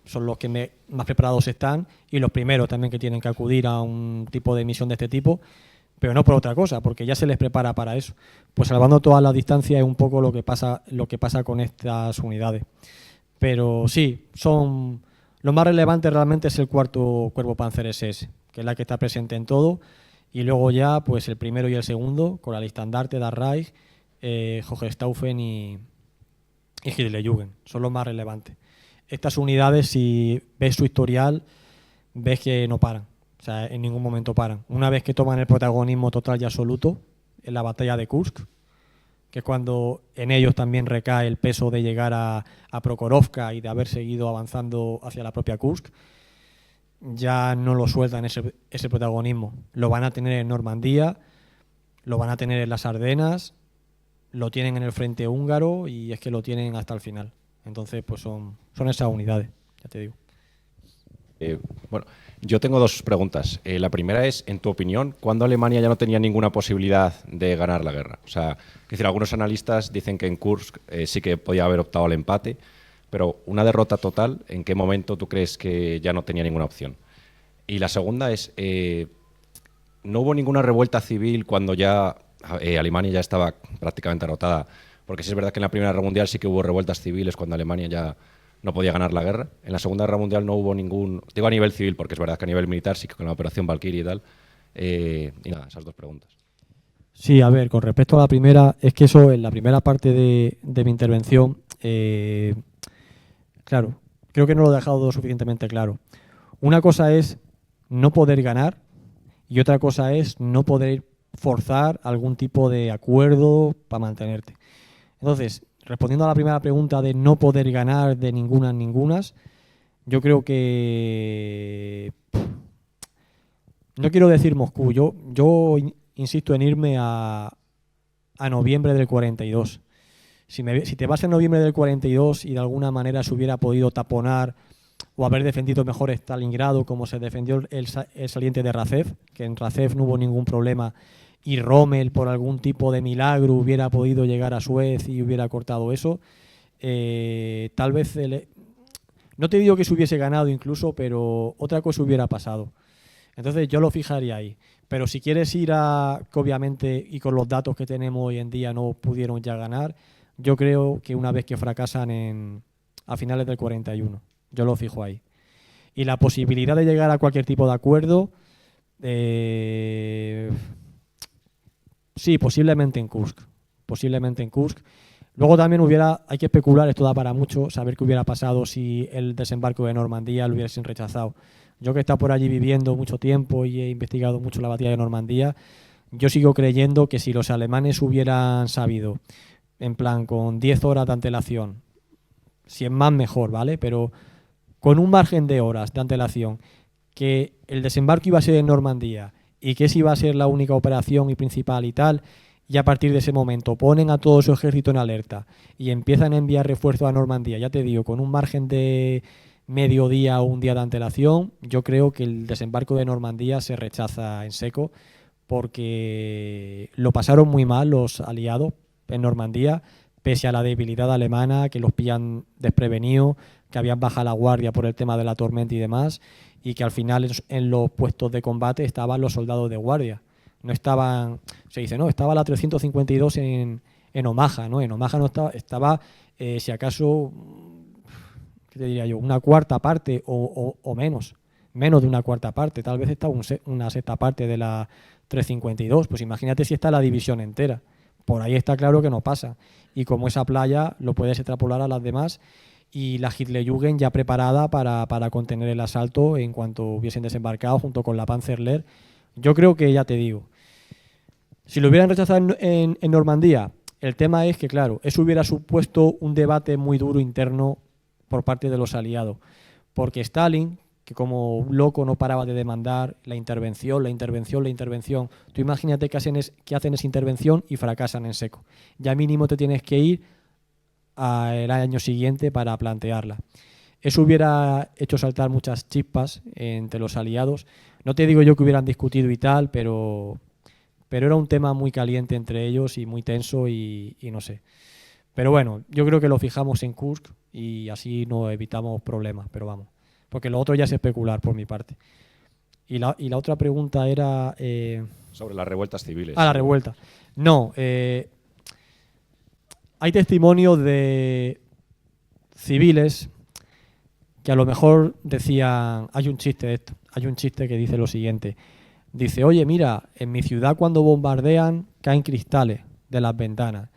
son los que más preparados están y los primeros también que tienen que acudir a un tipo de misión de este tipo, pero no por otra cosa, porque ya se les prepara para eso. Pues salvando todas las distancias es un poco lo que pasa con estas unidades. Pero sí, lo más relevante realmente es el cuarto cuerpo Panzer SS, que es la que está presente en todo, y luego ya pues el primero y el segundo, con el estandarte, Das Reich, Hohenstaufen y Hitlerjugend, son los más relevantes. Estas unidades, si ves su historial, ves que no paran. O sea, en ningún momento paran. Una vez que toman el protagonismo total y absoluto en la batalla de Kursk, que es cuando en ellos también recae el peso de llegar a Prokhorovka y de haber seguido avanzando hacia la propia Kursk, ya no lo sueltan ese protagonismo. Lo van a tener en Normandía, lo van a tener en las Ardenas, lo tienen en el frente húngaro y es que lo tienen hasta el final. Entonces, pues son esas unidades, ya te digo. Bueno, yo tengo dos preguntas. La primera es, en tu opinión, ¿cuándo Alemania ya no tenía ninguna posibilidad de ganar la guerra? O sea, es decir, algunos analistas dicen que en Kursk sí que podía haber optado al empate, pero una derrota total, ¿en qué momento tú crees que ya no tenía ninguna opción? Y la segunda es, ¿no hubo ninguna revuelta civil cuando ya Alemania ya estaba prácticamente derrotada? Porque sí es verdad que en la Primera Guerra Mundial sí que hubo revueltas civiles cuando Alemania ya no podía ganar la guerra. En la Segunda Guerra Mundial no hubo ningún... Digo a nivel civil, porque es verdad que a nivel militar sí que con la Operación Valkyrie y tal. Y nada, esas dos preguntas. Sí, a ver, con respecto a la primera, es que eso en la primera parte de mi intervención, claro, creo que no lo he dejado suficientemente claro. Una cosa es no poder ganar y otra cosa es no poder forzar algún tipo de acuerdo para mantenerte. Entonces, respondiendo a la primera pregunta de no poder ganar de ningunas, yo creo que... No quiero decir Moscú, yo insisto en irme a noviembre del 42. Si te vas en noviembre del 42 y de alguna manera se hubiera podido taponar o haber defendido mejor Stalingrado como se defendió el saliente de Razev, que en Razev no hubo ningún problema, y Rommel por algún tipo de milagro hubiera podido llegar a Suez y hubiera cortado eso, tal vez, no te digo que se hubiese ganado incluso, pero otra cosa hubiera pasado. Entonces yo lo fijaría ahí. Pero si quieres ir que obviamente y con los datos que tenemos hoy en día no pudieron ya ganar, yo creo que una vez que fracasan a finales del 41, yo lo fijo ahí. Y la posibilidad de llegar a cualquier tipo de acuerdo, sí, posiblemente en Kursk. Luego también hay que especular, esto da para mucho, saber qué hubiera pasado si el desembarco de Normandía lo hubiesen rechazado. Yo que he estado por allí viviendo mucho tiempo y he investigado mucho la batalla de Normandía, yo sigo creyendo que si los alemanes hubieran sabido, en plan con 10 horas de antelación, si es más mejor, ¿vale? Pero con un margen de horas de antelación, que el desembarco iba a ser en Normandía y que esa iba a ser la única operación y principal y tal, y a partir de ese momento ponen a todo su ejército en alerta y empiezan a enviar refuerzos a Normandía, ya te digo, con un margen de mediodía o un día de antelación, yo creo que el desembarco de Normandía se rechaza en seco porque lo pasaron muy mal los aliados en Normandía, pese a la debilidad alemana, que los pillan desprevenidos, que habían bajado la guardia por el tema de la tormenta y demás, y que al final en los puestos de combate estaban los soldados de guardia. No estaban, se dice, no, estaba la 352 en Omaha, ¿no? En Omaha no estaba si acaso, ¿qué te diría yo? Una cuarta parte o menos de una cuarta parte, tal vez estaba una sexta parte de la 352, pues imagínate si está la división entera. Por ahí está claro que no pasa. Y como esa playa lo puedes extrapolar a las demás, y la Hitlerjugend ya preparada para contener el asalto en cuanto hubiesen desembarcado junto con la Panzerlehr. Yo creo que, ya te digo, si lo hubieran rechazado en Normandía, el tema es que, claro, eso hubiera supuesto un debate muy duro interno por parte de los aliados, porque Stalin, que como un loco no paraba de demandar la intervención, tú imagínate que hacen esa intervención y fracasan en seco. Ya mínimo te tienes que ir al año siguiente para plantearla. Eso hubiera hecho saltar muchas chispas entre los aliados. No te digo yo que hubieran discutido y tal, pero era un tema muy caliente entre ellos y muy tenso y no sé. Pero bueno, yo creo que lo fijamos en Kursk y así no evitamos problemas, pero vamos. Porque lo otro ya es especular por mi parte. Y la otra pregunta era... sobre las revueltas civiles. La revuelta. No, hay testimonios de civiles que a lo mejor decían, hay un chiste que dice lo siguiente, dice, oye, mira, en mi ciudad cuando bombardean caen cristales de las ventanas,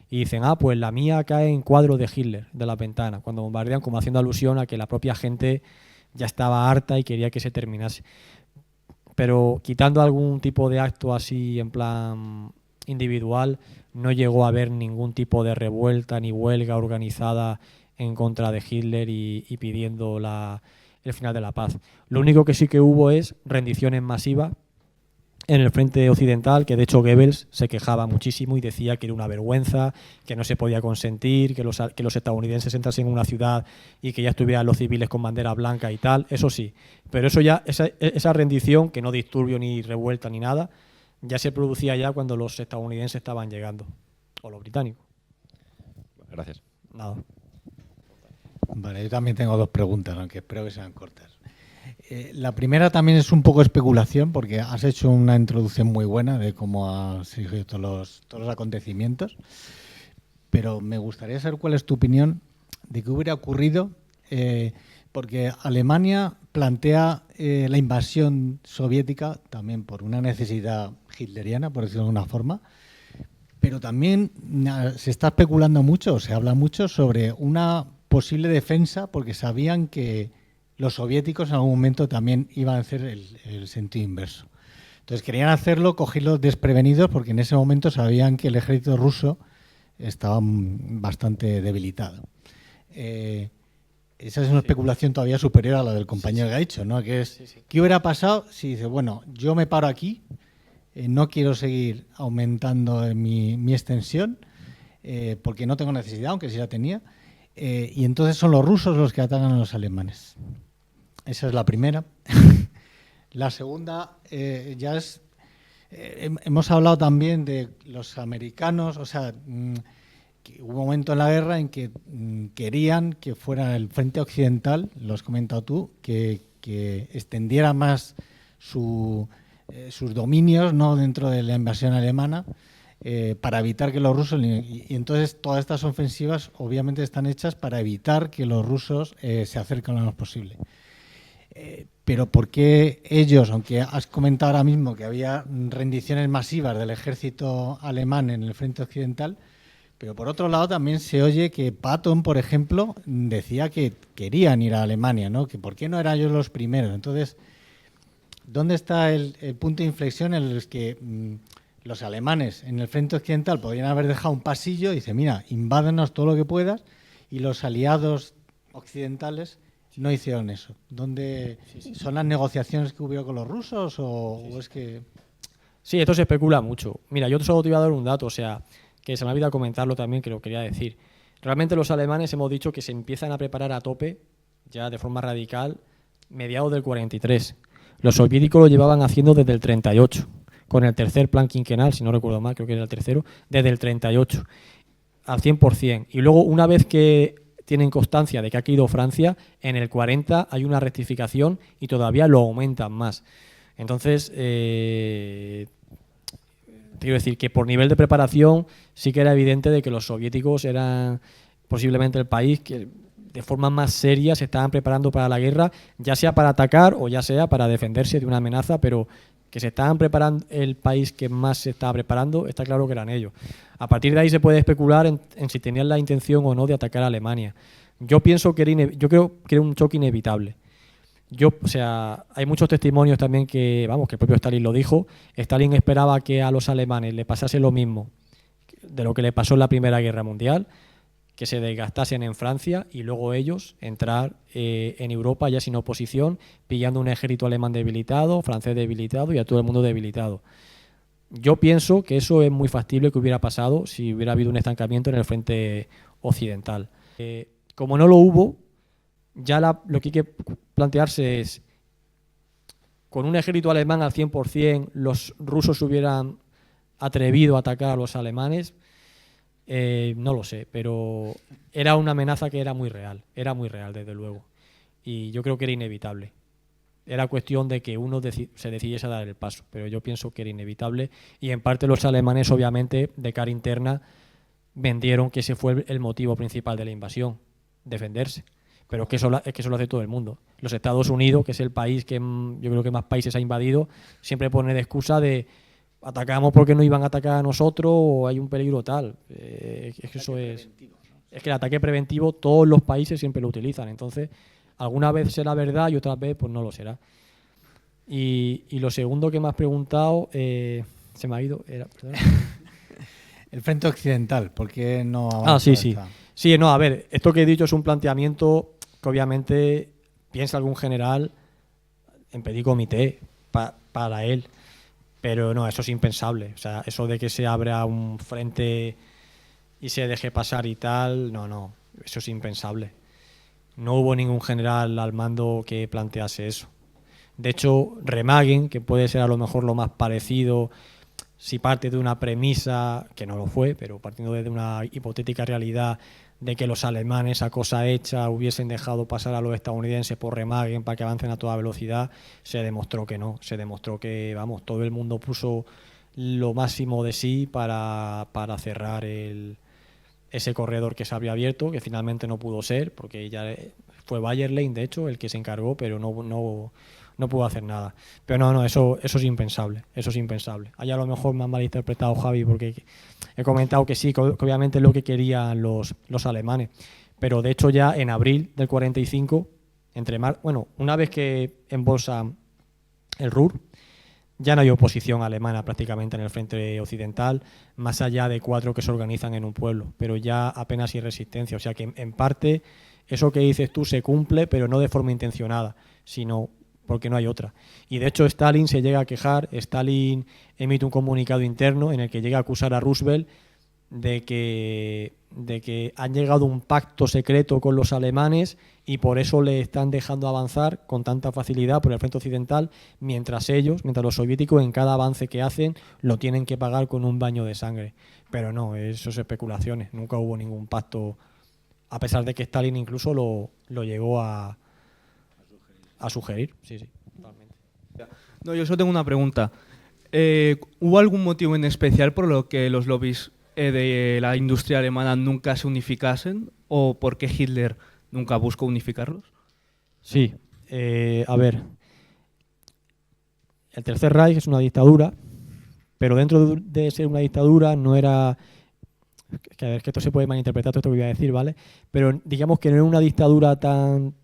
y dicen, pues la mía cae en cuadros de Hitler de las ventanas, cuando bombardean, como haciendo alusión a que la propia gente ya estaba harta y quería que se terminase. Pero quitando algún tipo de acto así en plan individual, no llegó a haber ningún tipo de revuelta ni huelga organizada en contra de Hitler y pidiendo el final de la paz. Lo único que sí que hubo es rendiciones masivas en el frente occidental, que de hecho Goebbels se quejaba muchísimo y decía que era una vergüenza, que no se podía consentir, que los estadounidenses entrasen en una ciudad y que ya estuvieran los civiles con bandera blanca y tal, eso sí. Pero eso ya, esa rendición, que no disturbio ni revuelta ni nada, ya se producía ya cuando los estadounidenses estaban llegando, o los británicos. Gracias. Nada. Vale, yo también tengo dos preguntas, aunque espero que sean cortas. La primera también es un poco especulación, porque has hecho una introducción muy buena de cómo han sido todos los acontecimientos, pero me gustaría saber cuál es tu opinión de qué hubiera ocurrido, porque Alemania plantea la invasión soviética también por una necesidad hitleriana, por decirlo de alguna forma, pero también se está especulando mucho, se habla mucho sobre una posible defensa, porque sabían que los soviéticos en algún momento también iban a hacer el sentido inverso. Entonces querían hacerlo, cogerlos desprevenidos, porque en ese momento sabían que el ejército ruso estaba bastante debilitado. Esa es una especulación todavía superior a la del compañero que ha dicho, ¿no? Que es, ¿qué hubiera pasado si dice, bueno, yo me paro aquí, no quiero seguir aumentando mi extensión, porque no tengo necesidad, aunque sí la tenía, y entonces son los rusos los que atacan a los alemanes? Esa es la primera. La segunda ya es... hemos hablado también de los americanos, o sea, que hubo un momento en la guerra en que querían que fuera el frente occidental, lo has comentado tú, que extendiera más sus dominios, ¿no?, dentro de la invasión alemana, para evitar que los rusos... Y entonces todas estas ofensivas obviamente están hechas para evitar que los rusos se acerquen lo más posible. Pero ¿por qué ellos, aunque has comentado ahora mismo que había rendiciones masivas del ejército alemán en el frente occidental, pero por otro lado también se oye que Patton, por ejemplo, decía que querían ir a Alemania, ¿no? Que por qué no eran ellos los primeros? Entonces, ¿dónde está el punto de inflexión en el que los alemanes en el frente occidental podrían haber dejado un pasillo y dice, mira, invádenos todo lo que puedas, y los aliados occidentales no hicieron eso? ¿Dónde son las negociaciones que hubo con los rusos o es que...? Sí, esto se especula mucho. Mira, yo solo te iba a dar un dato, o sea, que se me ha olvidado comentarlo también, que lo quería decir. Realmente los alemanes hemos dicho que se empiezan a preparar a tope, ya de forma radical, mediados del 43. Los soviéticos lo llevaban haciendo desde el 38, con el tercer plan quinquenal, si no recuerdo mal, creo que era el tercero, desde el 38. al 100%. Y luego, una vez que tienen constancia de que ha caído Francia, en el 40 hay una rectificación y todavía lo aumentan más. Entonces, quiero decir que por nivel de preparación sí que era evidente de que los soviéticos eran posiblemente el país que de forma más seria se estaban preparando para la guerra, ya sea para atacar o ya sea para defenderse de una amenaza, pero que se estaban preparando, el país que más se estaba preparando, está claro que eran ellos. A partir de ahí se puede especular en si tenían la intención o no de atacar a Alemania. Yo pienso que yo creo que era un choque inevitable. O sea, hay muchos testimonios también que el propio Stalin lo dijo. Stalin esperaba que a los alemanes le pasase lo mismo de lo que le pasó en la Primera Guerra Mundial, que se desgastasen en Francia y luego ellos entrar en Europa ya sin oposición, pillando un ejército alemán debilitado, francés debilitado y a todo el mundo debilitado. Yo pienso que eso es muy factible que hubiera pasado si hubiera habido un estancamiento en el frente occidental. Como no lo hubo, ya lo que hay que plantearse es, con un ejército alemán al 100%, los rusos se hubieran atrevido a atacar a los alemanes. No lo sé, pero era una amenaza que era muy real desde luego, y yo creo que era inevitable. Era cuestión de que uno se decidiese a dar el paso, pero yo pienso que era inevitable, y en parte los alemanes obviamente de cara interna vendieron que ese fue el motivo principal de la invasión, defenderse, pero es que eso lo hace todo el mundo. Los Estados Unidos, que es el país que yo creo que más países ha invadido, siempre pone de excusa de atacamos porque no iban a atacar a nosotros o hay un peligro tal. Es que eso es que el ataque preventivo todos los países siempre lo utilizan. Entonces, alguna vez será verdad y otras veces pues no lo será. Y lo segundo que me has preguntado, se me ha ido. El frente occidental, ¿por qué no avanza? Sí. Sí, no, a ver, esto que he dicho es un planteamiento que obviamente piensa algún general en petit comité para él. Pero no, eso es impensable. O sea, eso de que se abra un frente y se deje pasar y tal, no, eso es impensable. No hubo ningún general al mando que plantease eso. De hecho, Remagen, que puede ser a lo mejor lo más parecido, si parte de una premisa, que no lo fue, pero partiendo de una hipotética realidad de que los alemanes a cosa hecha hubiesen dejado pasar a los estadounidenses por Remagen para que avancen a toda velocidad, se demostró que no. Se demostró que, todo el mundo puso lo máximo de sí para cerrar ese corredor que se había abierto, que finalmente no pudo ser, porque ya fue Bayerlein, de hecho, el que se encargó, pero no pudo hacer nada. Pero no, eso es impensable, eso es impensable. Ahí a lo mejor me han malinterpretado, Javi, porque he comentado que sí, que obviamente es lo que querían los alemanes, pero de hecho ya en abril del 45, una vez que embolsa el Ruhr, ya no hay oposición alemana prácticamente en el frente occidental, más allá de 4 que se organizan en un pueblo, pero ya apenas hay resistencia. O sea que en parte eso que dices tú se cumple, pero no de forma intencionada, sino porque no hay otra. Y de hecho Stalin se llega a quejar, Stalin emite un comunicado interno en el que llega a acusar a Roosevelt de que han llegado a un pacto secreto con los alemanes y por eso le están dejando avanzar con tanta facilidad por el frente occidental, mientras los soviéticos en cada avance que hacen lo tienen que pagar con un baño de sangre. Pero no, eso es especulaciones, nunca hubo ningún pacto, a pesar de que Stalin incluso lo llegó a sugerir. Sí, totalmente. No, yo solo tengo una pregunta. ¿Hubo algún motivo en especial por lo que los lobbies de la industria alemana nunca se unificasen o por qué Hitler nunca buscó unificarlos? Sí, a ver, el Tercer Reich es una dictadura, pero dentro de ser una dictadura no era... que esto se puede malinterpretar, todo esto que voy a decir, ¿vale? Pero digamos que no era una dictadura tan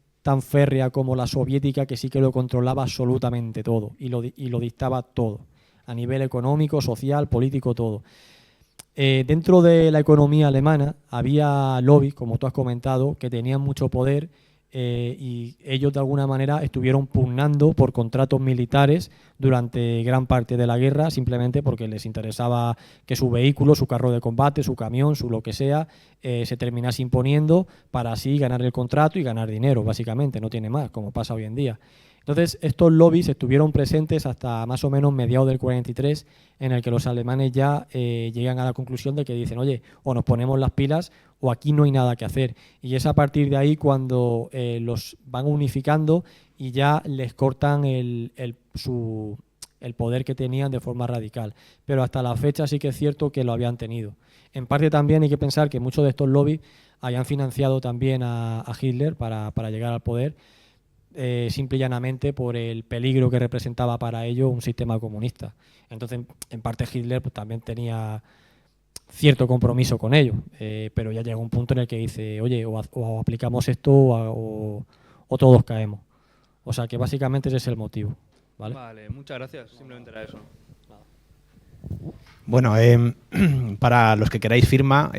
férrea como la soviética, que sí que lo controlaba absolutamente todo y lo dictaba todo, a nivel económico, social, político, todo. Dentro de la economía alemana había lobbies, como tú has comentado, que tenían mucho poder y ellos de alguna manera estuvieron pugnando por contratos militares durante gran parte de la guerra, simplemente porque les interesaba que su vehículo, su carro de combate, su camión, su lo que sea, se terminase imponiendo para así ganar el contrato y ganar dinero, básicamente, no tiene más, como pasa hoy en día. Entonces, estos lobbies estuvieron presentes hasta más o menos mediados del 43, en el que los alemanes ya llegan a la conclusión de que dicen, oye, o nos ponemos las pilas o aquí no hay nada que hacer. Y es a partir de ahí cuando los van unificando y ya les cortan el poder que tenían de forma radical. Pero hasta la fecha sí que es cierto que lo habían tenido. En parte también hay que pensar que muchos de estos lobbies hayan financiado también a Hitler para llegar al poder, simple y llanamente por el peligro que representaba para ellos un sistema comunista. Entonces, en parte Hitler pues, también tenía cierto compromiso con ellos, pero ya llega un punto en el que dice, oye, o aplicamos esto o todos caemos. O sea que básicamente ese es el motivo. Vale, muchas gracias. Simplemente era eso. Bueno, para los que queráis firma,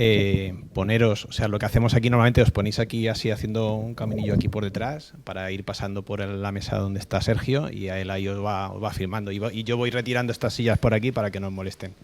poneros, o sea, lo que hacemos aquí normalmente os ponéis aquí así haciendo un caminillo aquí por detrás para ir pasando por la mesa donde está Sergio y a él ahí os va firmando y yo voy retirando estas sillas por aquí para que no os molesten.